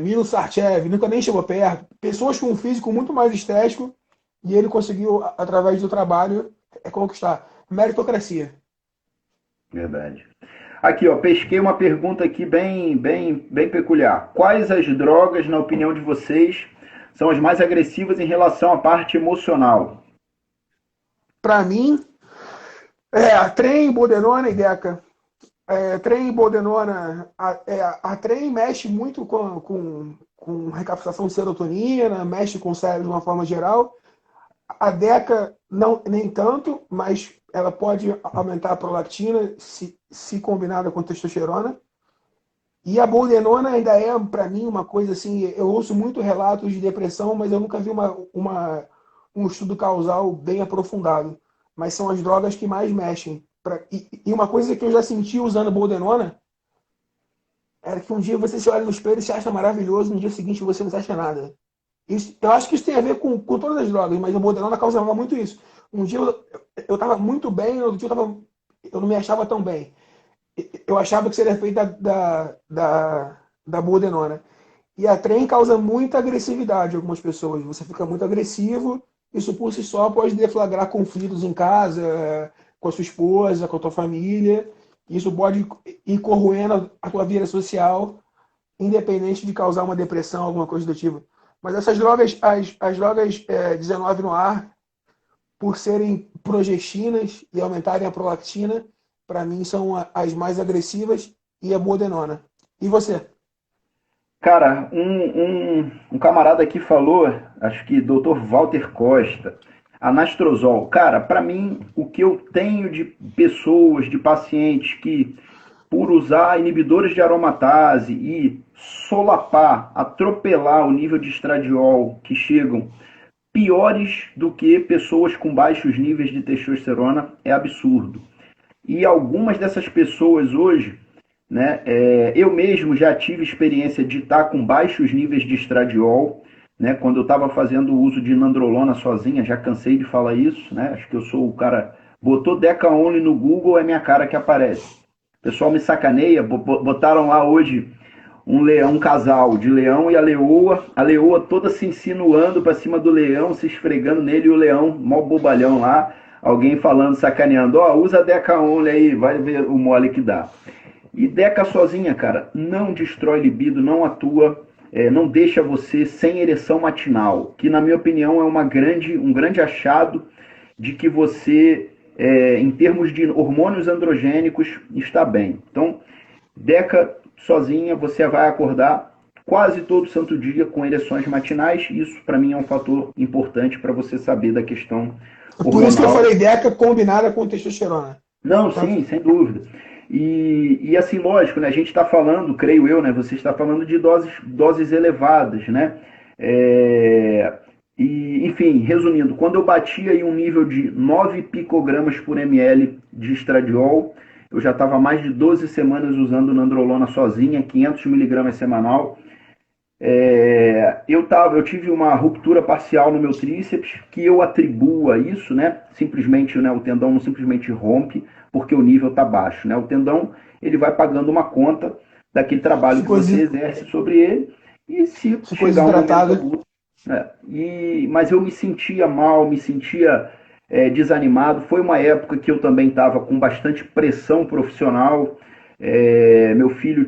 Milo Sarchev nunca nem chegou perto. Pessoas com um físico muito mais estético e ele conseguiu, através do trabalho, conquistar. Meritocracia. Verdade. Aqui, ó, pesquei uma pergunta aqui bem peculiar. Quais as drogas, na opinião de vocês, são as mais agressivas em relação à parte emocional? Para mim, trem, Bodenona e Deca. Trem Boldenona, a trem mexe muito com recaptação de serotonina, mexe com o cérebro de uma forma geral. A Deca, não, nem tanto, mas ela pode aumentar a prolactina se combinada com testosterona. E a Boldenona ainda é, para mim, uma coisa assim. Eu ouço muito relatos de depressão, mas eu nunca vi um estudo causal bem aprofundado. Mas são as drogas que mais mexem. E uma coisa que eu já senti usando Boldenona era que um dia você se olha no espelho e se acha maravilhoso, no dia seguinte você não se acha nada. Eu acho que isso tem a ver com todas as drogas, mas a Boldenona causava muito isso. Um dia eu estava muito bem, outro dia eu não me achava tão bem. eu achava que seria feita da Budenona. E a trem causa muita agressividade em algumas pessoas. Você fica muito agressivo, isso por si só pode deflagrar conflitos em casa, com a sua esposa, com a tua família. Isso pode ir corroendo a tua vida social, independente de causar uma depressão, alguma coisa do tipo. Mas essas drogas, as drogas 19 no ar, por serem progestinas e aumentarem a prolactina, para mim são as mais agressivas e a Budenona. E você? Cara, um camarada aqui falou, acho que Dr. Walter Costa, anastrozol. Cara, para mim, o que eu tenho de pessoas, de pacientes que, por usar inibidores de aromatase e solapar, atropelar o nível de estradiol, que chegam piores do que pessoas com baixos níveis de testosterona, é absurdo. E algumas dessas pessoas hoje, né, eu mesmo já tive experiência de estar com baixos níveis de estradiol, né, quando eu estava fazendo o uso de nandrolona sozinha, já cansei de falar isso, né, acho que eu sou o cara, botou Deca Only no Google, é minha cara que aparece. O pessoal me sacaneia, botaram lá hoje um casal de leão e a leoa toda se insinuando para cima do leão, se esfregando nele, e o leão, mó bobalhão lá, alguém falando, sacaneando, usa Deca Only aí, vai ver o mole que dá. E Deca sozinha, cara, não destrói libido, não atua, não deixa você sem ereção matinal, que na minha opinião é um grande achado de que você, em termos de hormônios androgênicos, está bem. Então, Deca sozinha, você vai acordar quase todo santo dia com ereções matinais. Isso, para mim, é um fator importante para você saber da questão hormonal. Por isso que eu falei Deca combinada com testosterona. Não, sim, sem dúvida. E assim, lógico, né? A gente está falando, creio eu, né? Você está falando de doses elevadas, né? Enfim, resumindo, quando eu batia em um nível de 9 picogramas por ml de estradiol, eu já estava mais de 12 semanas usando nandrolona sozinha, 500 miligramas semanal. Eu tive uma ruptura parcial no meu tríceps, que eu atribuo a isso, né? Simplesmente, né, o tendão não simplesmente rompe, porque o nível está baixo, né? O tendão, ele vai pagando uma conta daquele trabalho que você exerce sobre ele, e se chegar um momento... mas eu me sentia mal, me sentia desanimado. Foi uma época que eu também estava com bastante pressão profissional. Meu filho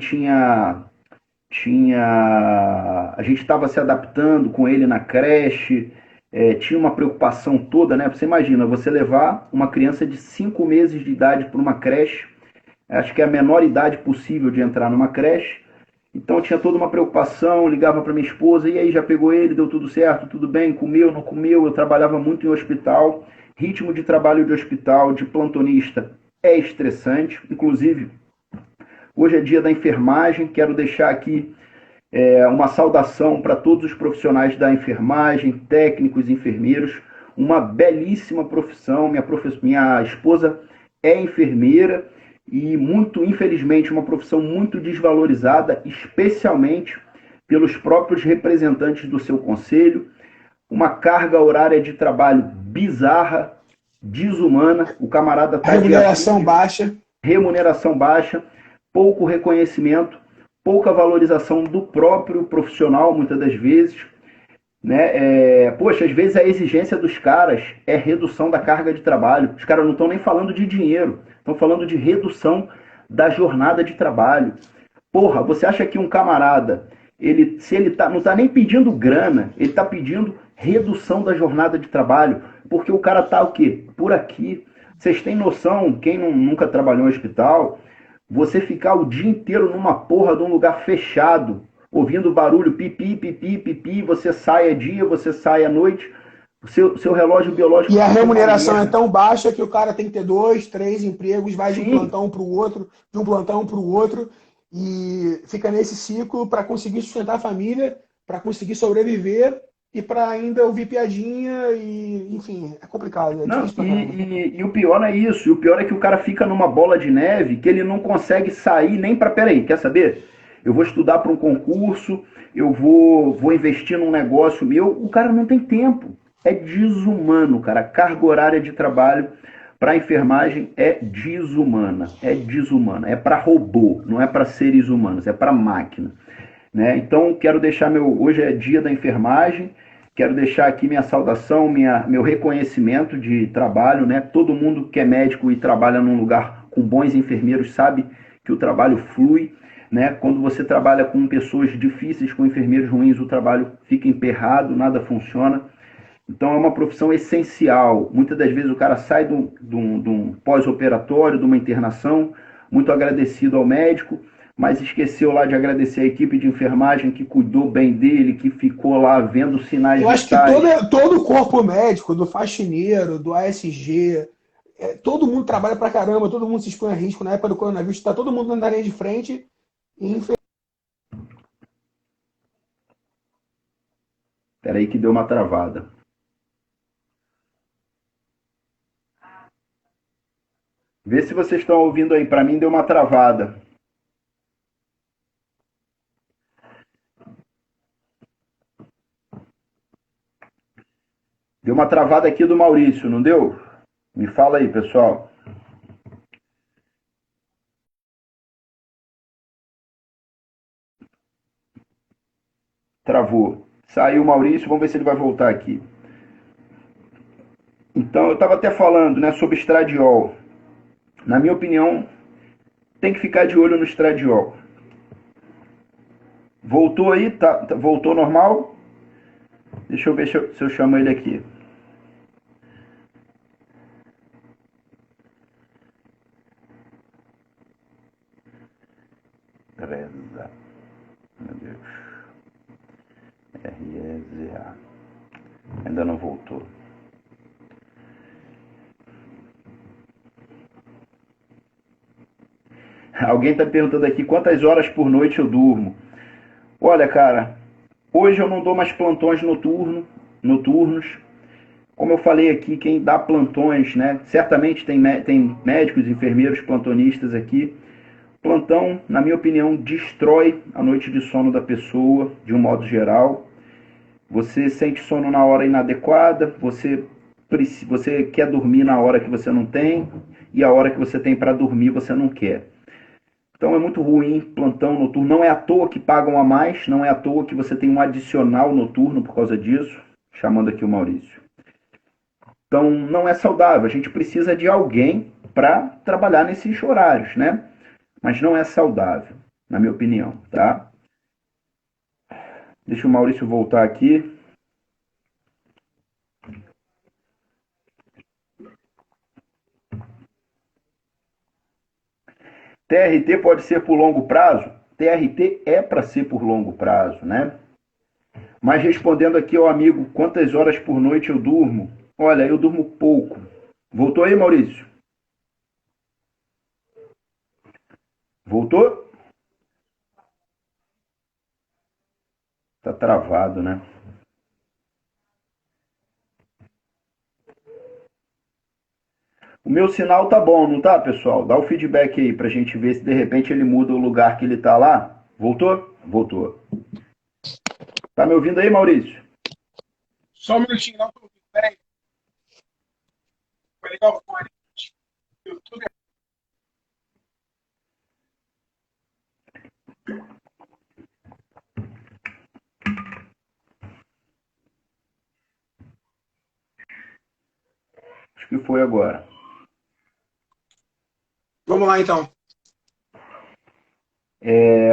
a gente estava se adaptando com ele na creche, tinha uma preocupação toda, né? Você imagina, você levar uma criança de 5 meses de idade para uma creche, acho que é a menor idade possível de entrar numa creche, então tinha toda uma preocupação, ligava para minha esposa, e aí, já pegou ele, deu tudo certo, tudo bem, comeu, não comeu, eu trabalhava muito em hospital, ritmo de trabalho de hospital, de plantonista, é estressante, inclusive... Hoje é dia da enfermagem, quero deixar aqui uma saudação para todos os profissionais da enfermagem, técnicos, enfermeiros, uma belíssima profissão. Minha esposa é enfermeira e, muito infelizmente, uma profissão muito desvalorizada, especialmente pelos próprios representantes do seu conselho, uma carga horária de trabalho bizarra, desumana, o camarada está... Remuneração baixa, pouco reconhecimento, pouca valorização do próprio profissional, muitas das vezes, né? Poxa, às vezes a exigência dos caras é redução da carga de trabalho. Os caras não estão nem falando de dinheiro, estão falando de redução da jornada de trabalho. Porra, você acha que um camarada, não está nem pedindo grana, ele está pedindo redução da jornada de trabalho, porque o cara está o quê? Por aqui. Vocês têm noção, quem nunca trabalhou em hospital... Você ficar o dia inteiro numa porra de um lugar fechado, ouvindo barulho, pipi, pipi, pipi, você sai dia, você sai à noite, o seu relógio biológico... E a remuneração é tão baixa que o cara tem que ter 2, 3 empregos, vai de um plantão para o outro, de um plantão para o outro, e fica nesse ciclo para conseguir sustentar a família, para conseguir sobreviver e para ainda ouvir piadinha e, enfim, é complicado. E o pior não é isso. O pior é que o cara fica numa bola de neve que ele não consegue sair nem para... Peraí, quer saber? Eu vou estudar para um concurso, eu vou investir num negócio meu. O cara não tem tempo. É desumano, cara. Carga horária de trabalho para a enfermagem é desumana, é para robô, não é para seres humanos, é para máquina, né? Então, quero deixar hoje é dia da enfermagem, quero deixar aqui minha saudação, meu reconhecimento de trabalho, né? Todo mundo que é médico e trabalha num lugar com bons enfermeiros sabe que o trabalho flui, né? Quando você trabalha com pessoas difíceis, com enfermeiros ruins, o trabalho fica emperrado, nada funciona. Então é uma profissão essencial. Muitas das vezes o cara sai de um pós-operatório, de uma internação, muito agradecido ao médico, mas esqueceu lá de agradecer a equipe de enfermagem que cuidou bem dele, que ficou lá vendo sinais Eu acho que vitais. todo o corpo médico, do faxineiro, do ASG, todo mundo trabalha pra caramba, todo mundo se expõe a risco na época do coronavírus, está todo mundo na linha de frente. E, Espera aí que deu uma travada. Vê se vocês estão ouvindo aí. Para mim deu uma travada. Deu uma travada aqui do Maurício, não deu? Me fala aí, pessoal. Travou. Saiu o Maurício, vamos ver se ele vai voltar aqui. Então, eu estava até falando, né, sobre estradiol. Na minha opinião, tem que ficar de olho no estradiol. Voltou aí? Voltou normal? Deixa eu ver se eu chamo ele aqui. Reza. Meu Deus. R-E-Z-A. Ainda não voltou. Alguém está perguntando aqui quantas horas por noite eu durmo. Olha, cara, hoje eu não dou mais plantões noturnos. Como eu falei aqui, quem dá plantões, né? Certamente tem médicos, enfermeiros, plantonistas aqui. Plantão, na minha opinião, destrói a noite de sono da pessoa, de um modo geral. Você sente sono na hora inadequada, você quer dormir na hora que você não tem, e a hora que você tem para dormir você não quer. Então é muito ruim plantão noturno. Não é à toa que pagam a mais, não é à toa que você tem um adicional noturno por causa disso. Chamando aqui o Maurício. Então não é saudável. A gente precisa de alguém para trabalhar nesses horários, né? Mas não é saudável, na minha opinião, tá? Deixa o Maurício voltar aqui. TRT pode ser por longo prazo? TRT é para ser por longo prazo, né? Mas respondendo aqui ao amigo, quantas horas por noite eu durmo? Olha, eu durmo pouco. Voltou aí, Maurício? Voltou? Tá travado, né? O meu sinal tá bom, não tá, pessoal? Dá o feedback aí pra gente ver se de repente ele muda o lugar que ele tá lá. Voltou? Voltou. Tá me ouvindo aí, Maurício? só um minutinho, não estou ouvindo. Peraí. Foi legal o fone. YouTube. Acho que foi agora. Vamos lá, então.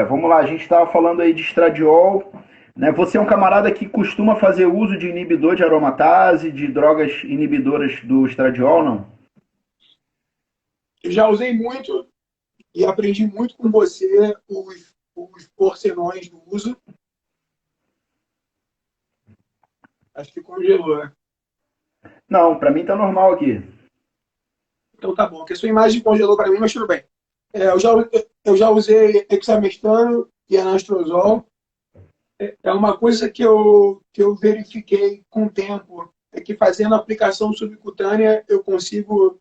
Vamos lá, a gente estava falando aí de estradiol, né? Você é um camarada que costuma fazer uso de inibidor de aromatase, de drogas inibidoras do estradiol, não? Eu já usei muito e aprendi muito com você os porcenões do uso. Acho que congelou, né? Não, para mim tá normal aqui. Então tá bom, porque a sua imagem congelou para mim, mas tudo bem. Eu já usei hexamestano e anastrozol. É uma coisa que eu verifiquei com o tempo, é que fazendo a aplicação subcutânea eu consigo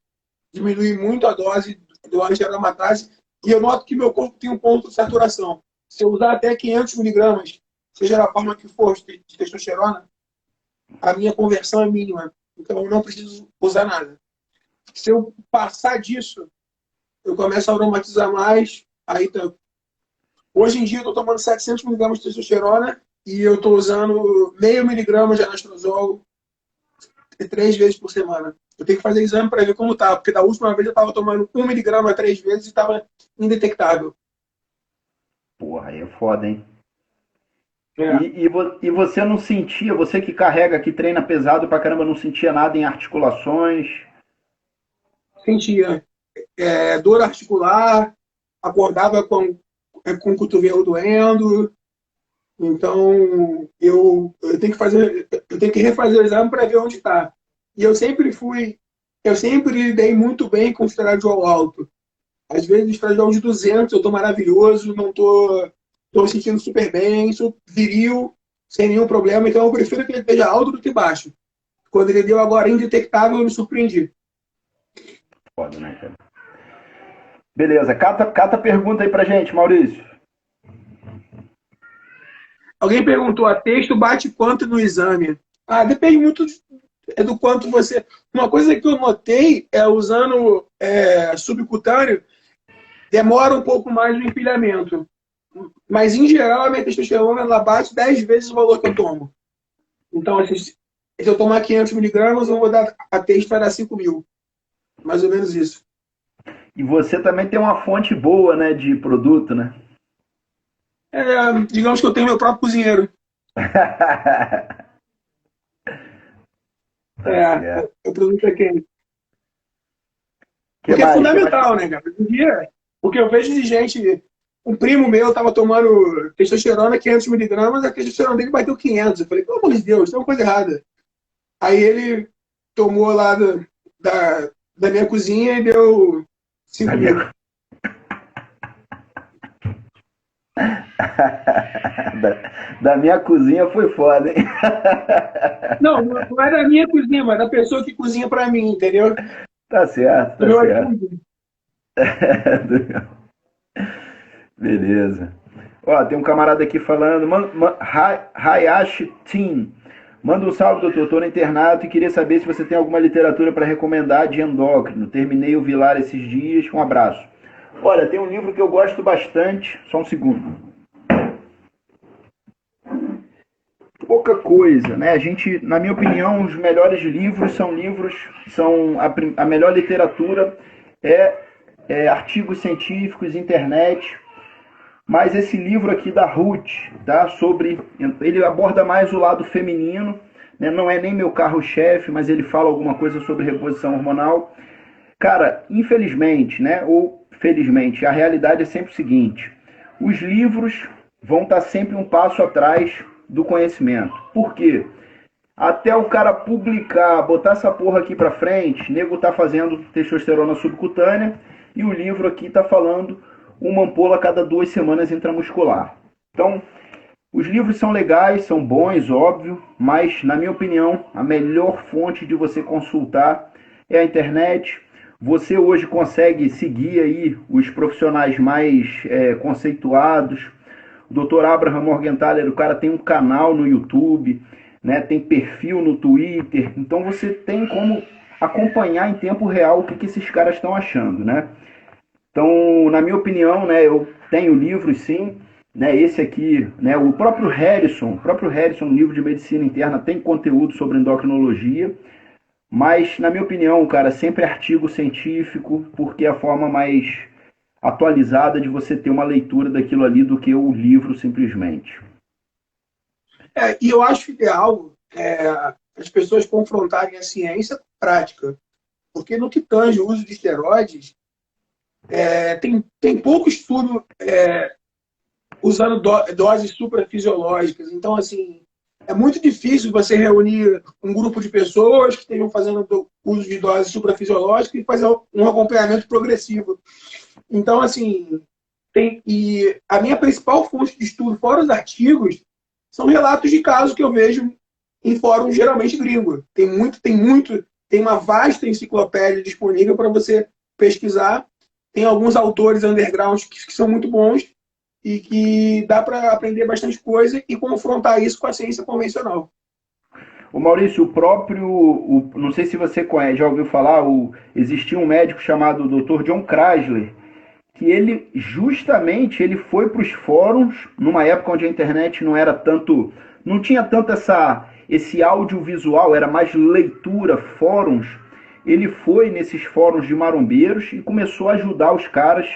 diminuir muito a dose do anti-aromatase e eu noto que meu corpo tem um ponto de saturação. Se eu usar até 500 miligramas, seja da forma que for de testosterona, a minha conversão é mínima. Então eu não preciso usar nada. Se eu passar disso, eu começo a aromatizar mais. Aí, hoje em dia, eu estou tomando 700 miligramas de testosterona e eu estou usando meio miligrama de anastrozol 3 vezes por semana. Eu tenho que fazer exame para ver como tá, porque da última vez eu estava tomando 1 miligrama 3 vezes e estava indetectável. Porra, aí é foda, hein? É. E você não sentia, você que carrega, que treina pesado pra caramba, não sentia nada em articulações? Sentia dor articular, acordava com o cotovelo doendo. Então, eu tenho que refazer o exame para ver onde está. E eu sempre lidei muito bem com o estradiol alto. Às vezes, estradiol de 200, eu estou maravilhoso, não tô me sentindo super bem, sou viril, sem nenhum problema. Então, eu prefiro que ele esteja alto do que baixo. Quando ele deu agora indetectável, eu me surpreendi. Foda, né, cara? Beleza, cata pergunta aí pra gente, Maurício. Alguém perguntou, a texto bate quanto no exame? Ah, depende muito do quanto você... Uma coisa que eu notei é usando subcutâneo, demora um pouco mais no empilhamento. Mas, em geral, a minha testosterona ela bate 10 vezes o valor que eu tomo. Então, se eu tomar 500 miligramas, eu vou dar a texto vai dar 5.000. Mais ou menos isso. E você também tem uma fonte boa, né, de produto, né? Digamos que eu tenho meu próprio cozinheiro. O produto é quem? Porque é fundamental, né, cara? Hoje em dia, o que eu vejo de gente... Um primo meu estava tomando testosterona 500 miligramas, a testosterona dele bateu 500. Eu falei, pelo amor de Deus, tem uma coisa errada. Aí ele tomou lá da minha cozinha e deu 5.000. Da minha cozinha foi foda, hein? Não é da minha cozinha, mas da pessoa que cozinha pra mim, entendeu? Tá certo, tá certo. Beleza. Ó, tem um camarada aqui falando, Hayashi Team. Manda um salve, doutor. Tô no internato e queria saber se você tem alguma literatura para recomendar de endócrino. Terminei o Vilar esses dias. Um abraço. Olha, tem um livro que eu gosto bastante. Só um segundo. Pouca coisa, né? A gente, na minha opinião, os melhores livros são a melhor literatura artigos científicos, internet. Mas esse livro aqui da Ruth, tá? Ele aborda mais o lado feminino, né? Não é nem meu carro-chefe, mas ele fala alguma coisa sobre reposição hormonal. Cara, infelizmente, né? Ou felizmente, a realidade é sempre o seguinte: os livros vão estar sempre um passo atrás do conhecimento. Por quê? Até o cara publicar, botar essa porra aqui pra frente, nego tá fazendo testosterona subcutânea e o livro aqui tá falando uma ampola a cada 2 semanas intramuscular. Então, os livros são legais, são bons, óbvio, mas, na minha opinião, a melhor fonte de você consultar é a internet. Você hoje consegue seguir aí os profissionais mais conceituados. O Dr. Abraham Morgenthaler, o cara tem um canal no YouTube, né, tem perfil no Twitter, então você tem como acompanhar em tempo real o que esses caras estão achando, né? Então, na minha opinião, né, eu tenho livros sim, né, esse aqui, né, o próprio Harrison, livro de medicina interna, tem conteúdo sobre endocrinologia, mas, na minha opinião, cara, sempre artigo científico, porque é a forma mais atualizada de você ter uma leitura daquilo ali do que o livro simplesmente. E eu acho ideal as pessoas confrontarem a ciência com a prática, porque no que tange o uso de esteroides, tem pouco estudo usando doses suprafisiológicas. Então, assim, é muito difícil você reunir um grupo de pessoas que estejam fazendo uso de doses suprafisiológicas e fazer um acompanhamento progressivo. Então, assim, e a minha principal fonte de estudo, fora os artigos, são relatos de casos que eu vejo em fóruns geralmente gringo. Tem uma vasta enciclopédia disponível para você pesquisar. Tem alguns autores underground que são muito bons e que dá para aprender bastante coisa e confrontar isso com a ciência convencional. O Maurício, não sei se você conhece, já ouviu falar, existia um médico chamado Dr. John Chrysler, que ele justamente ele foi para os fóruns, numa época onde a internet não era tanto, não tinha tanto esse audiovisual, era mais leitura, fóruns. Ele foi nesses fóruns de marombeiros e começou a ajudar os caras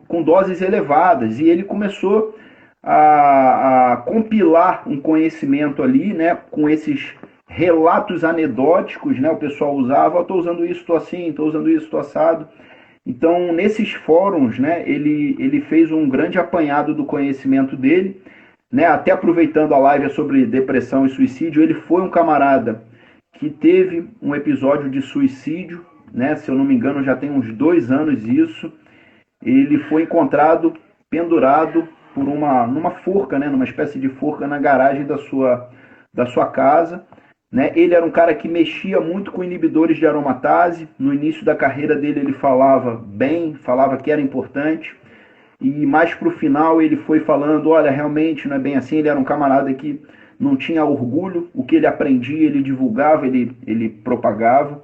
com doses elevadas. E ele começou a compilar um conhecimento ali, né, com esses relatos anedóticos, né, o pessoal usava, estou usando isso, estou assim, estou usando isso, estou assado. Então, nesses fóruns, né, ele fez um grande apanhado do conhecimento dele, né, até aproveitando a live sobre depressão e suicídio. Ele foi um camarada que teve um episódio de suicídio, né, se eu não me engano já tem uns 2 anos isso. Ele foi encontrado pendurado por numa forca, né, numa espécie de forca na garagem da sua casa. Né? Ele era um cara que mexia muito com inibidores de aromatase. No início da carreira dele ele falava bem, falava que era importante. E mais para o final ele foi falando, olha, realmente não é bem assim. Ele era um camarada que não tinha orgulho. O que ele aprendia, ele divulgava, ele propagava.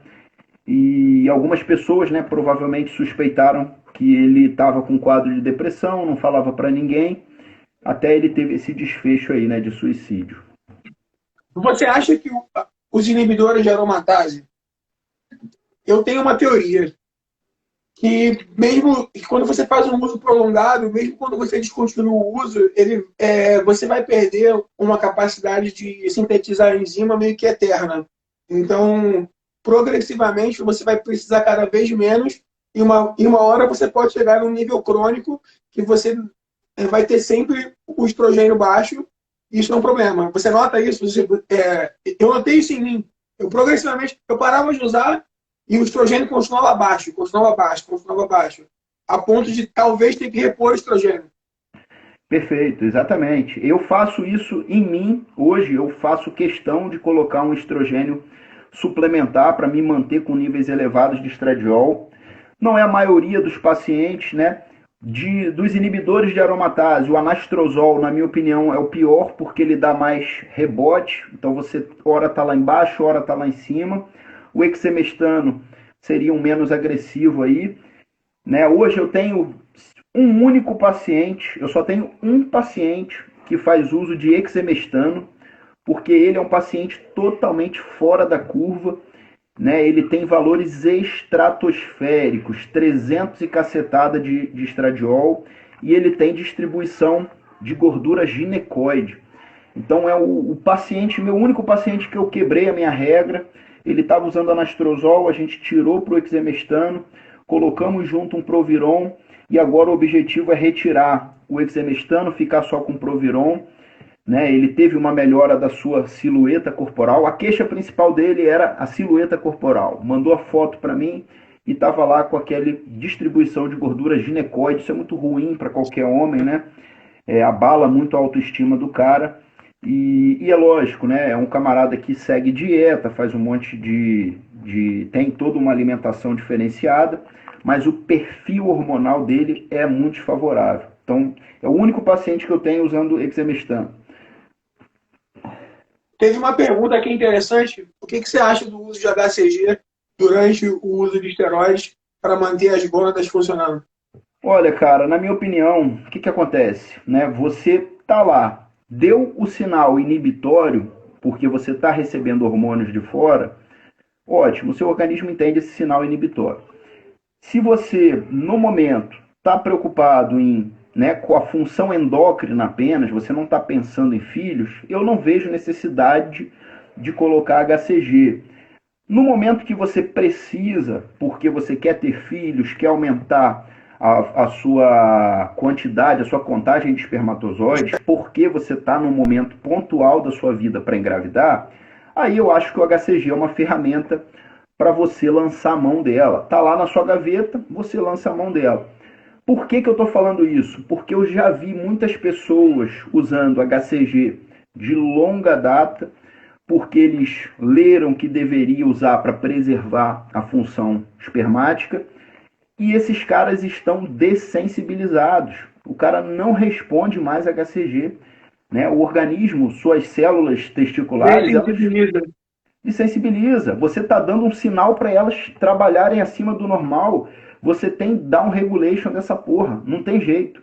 E algumas pessoas, né, provavelmente suspeitaram que ele estava com um quadro de depressão, não falava para ninguém, até ele teve esse desfecho aí, né, de suicídio. Você acha que os inibidores de aromatase, eu tenho uma teoria, que mesmo quando você faz um uso prolongado, mesmo quando você descontinua o uso, você vai perder uma capacidade de sintetizar a enzima meio que eterna. Então, progressivamente, você vai precisar cada vez menos, e uma hora você pode chegar num nível crônico que você vai ter sempre o estrogênio baixo. Isso é um problema. Você nota isso? Eu notei isso em mim. Progressivamente, eu parava de usar e o estrogênio continuava baixo, a ponto de talvez ter que repor o estrogênio. Perfeito, exatamente. Eu faço isso em mim. Hoje eu faço questão de colocar um estrogênio suplementar para me manter com níveis elevados de estradiol. Não é a maioria dos pacientes, né? Dos inibidores de aromatase, o anastrozol, na minha opinião, é o pior porque ele dá mais rebote. Então você ora está lá embaixo, ora está lá em cima. O exemestano seria um menos agressivo aí. Né? Hoje eu tenho um único paciente, eu só tenho um paciente que faz uso de exemestano, porque ele é um paciente totalmente fora da curva. Né, ele tem valores estratosféricos, 300 e cacetada de estradiol, e ele tem distribuição de gordura ginecoide. Então é o paciente, meu único paciente que eu quebrei a minha regra. Ele estava usando anastrozol, a gente tirou para o exemestano, colocamos junto um Proviron, e agora o objetivo é retirar o exemestano, ficar só com Proviron. Né, ele teve uma melhora da sua silhueta corporal. A queixa principal dele era a silhueta corporal. Mandou a foto para mim e estava lá com aquela distribuição de gordura ginecoide. Isso é muito ruim para qualquer homem, né? Abala muito a autoestima do cara. E é lógico, né? É um camarada que segue dieta, faz um monte tem toda uma alimentação diferenciada, mas o perfil hormonal dele é muito desfavorável. Então, é o único paciente que eu tenho usando exemestano. Teve uma pergunta aqui interessante. O que você acha do uso de HCG durante o uso de esteroides para manter as gônadas funcionando? Olha, cara, na minha opinião, o que acontece? Né? Você tá lá, deu o sinal inibitório, porque você está recebendo hormônios de fora, ótimo, o seu organismo entende esse sinal inibitório. Se você, no momento, está preocupado com a função endócrina apenas, você não está pensando em filhos, eu não vejo necessidade de colocar HCG. No momento que você precisa, porque você quer ter filhos, quer aumentar a sua quantidade, a sua contagem de espermatozoides, porque você está num momento pontual da sua vida para engravidar, aí eu acho que o HCG é uma ferramenta para você lançar a mão dela. Está lá na sua gaveta, você lança a mão dela. Por que eu estou falando isso? Porque eu já vi muitas pessoas usando HCG de longa data, porque eles leram que deveria usar para preservar a função espermática, e esses caras estão dessensibilizados. O cara não responde mais HCG. né? O organismo, suas células testiculares, elas Desensibiliza. desensibiliza. Você está dando um sinal para elas trabalharem acima do normal. Você tem down regulation dessa porra. Não tem jeito.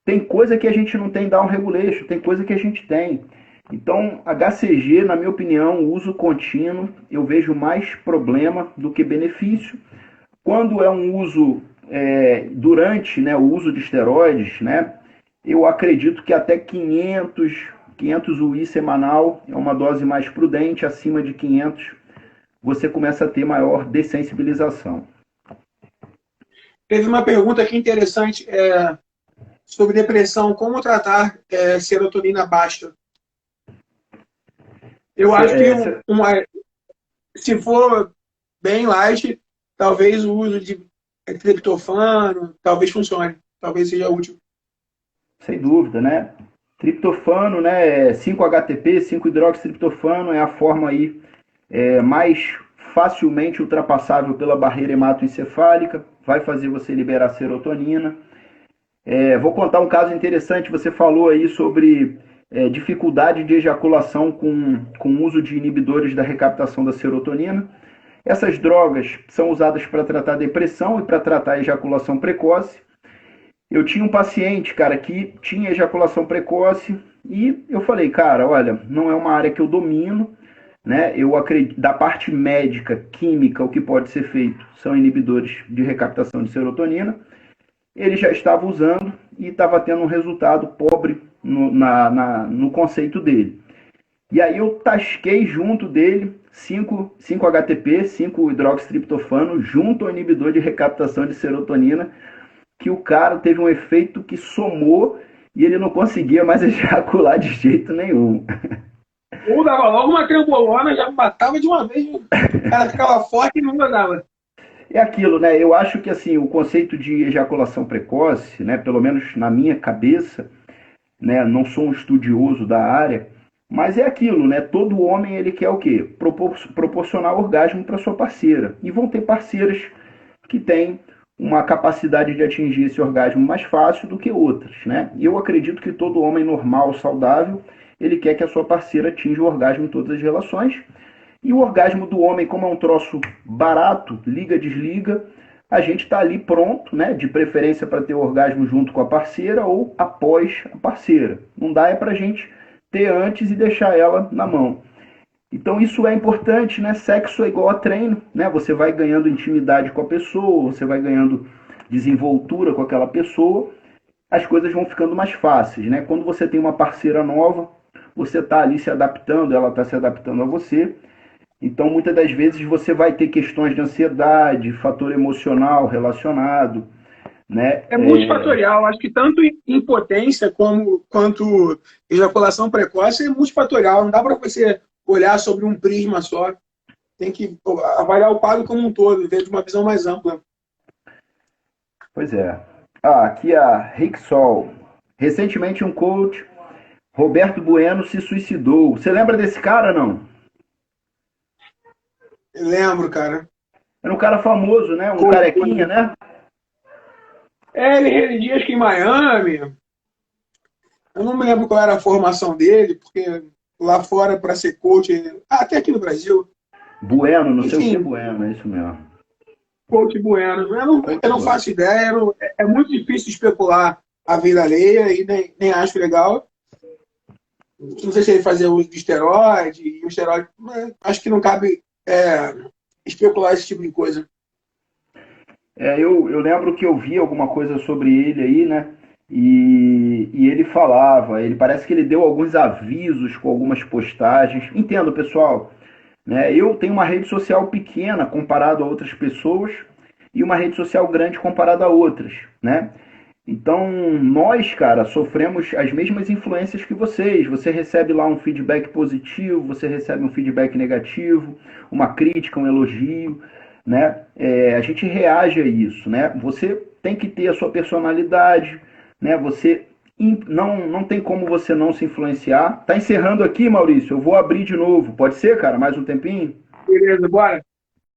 Tem coisa que a gente não tem down regulation, tem coisa que a gente tem. Então, HCG, na minha opinião, uso contínuo, eu vejo mais problema do que benefício. Quando é um uso durante, né, o uso de esteroides, né, eu acredito que até 500 UI semanal é uma dose mais prudente. Acima de 500 você começa a ter maior dessensibilização. Teve uma pergunta aqui interessante sobre depressão. Como tratar serotonina baixa? Eu acho que se for bem light, talvez o uso de triptofano talvez funcione. Talvez seja útil. Sem dúvida, né? Triptofano, né? 5-HTP, 5-hidroxitriptofano é a forma aí mais facilmente ultrapassável pela barreira hematoencefálica, vai fazer você liberar serotonina. Vou contar um caso interessante, você falou aí sobre dificuldade de ejaculação com o uso de inibidores da recaptação da serotonina. Essas drogas são usadas para tratar depressão e para tratar ejaculação precoce. Eu tinha um paciente, cara, que tinha ejaculação precoce e eu falei, cara, olha, não é uma área que eu domino, né? Eu acredito, da parte médica, química, o que pode ser feito são inibidores de recaptação de serotonina. Ele já estava usando e estava tendo um resultado pobre no conceito dele. E aí eu tasquei junto dele 5-HTP, 5-hidroxitriptofano, junto ao inibidor de recaptação de serotonina, que o cara teve um efeito que somou e ele não conseguia mais ejacular de jeito nenhum. Ou dava logo uma trembolona, já matava de uma vez, o cara ficava forte e não dava. É aquilo, né? Eu acho que assim, o conceito de ejaculação precoce, né, pelo menos na minha cabeça, né, não sou um estudioso da área, mas é aquilo, né? Todo homem ele quer o quê? Proporcionar orgasmo para sua parceira. E vão ter parceiras que têm uma capacidade de atingir esse orgasmo mais fácil do que outras, né? E eu acredito que todo homem normal, saudável, ele quer que a sua parceira atinja o orgasmo em todas as relações. E o orgasmo do homem, como é um troço barato, liga, desliga, a gente está ali pronto, né? De preferência para ter o orgasmo junto com a parceira ou após a parceira. Não dá para a gente ter antes e deixar ela na mão. Então isso é importante, né? Sexo é igual a treino, né? Você vai ganhando intimidade com a pessoa, você vai ganhando desenvoltura com aquela pessoa, as coisas vão ficando mais fáceis, né? Quando você tem uma parceira nova, você está ali se adaptando, ela está se adaptando a você. Então, muitas das vezes você vai ter questões de ansiedade, fator emocional relacionado, né? É multifatorial. Acho que tanto impotência quanto ejaculação precoce é multifatorial. Não dá para você olhar sobre um prisma só. Tem que avaliar o quadro como um todo, ver de uma visão mais ampla. Pois é. Aqui a Ricksol. Recentemente um coach, Roberto Bueno, se suicidou. Você lembra desse cara, não? Eu lembro, cara. Era um cara famoso, né? Um carequinha, né? Ele residia, acho que em Miami. Eu não me lembro qual era a formação dele, porque lá fora, para ser coach, até aqui no Brasil. Bueno, não sei o que Bueno, é isso mesmo. Coach Bueno. Eu não faço ideia, é muito difícil especular a vida alheia e nem acho legal. Não sei se ele fazia uso de esteroide, acho que não cabe especular esse tipo de coisa. Eu lembro que eu vi alguma coisa sobre ele aí, né? E ele falava, ele parece que ele deu alguns avisos com algumas postagens. Entendo, pessoal, né? Eu tenho uma rede social pequena comparado a outras pessoas e uma rede social grande comparado a outras, né? Então, nós, cara, sofremos as mesmas influências que vocês. Você recebe lá um feedback positivo, você recebe um feedback negativo, uma crítica, um elogio, né? A gente reage a isso, né? Você tem que ter a sua personalidade, né? Você não tem como você não se influenciar. Tá encerrando aqui, Maurício. Eu vou abrir de novo. Pode ser, cara? Mais um tempinho? Beleza, bora.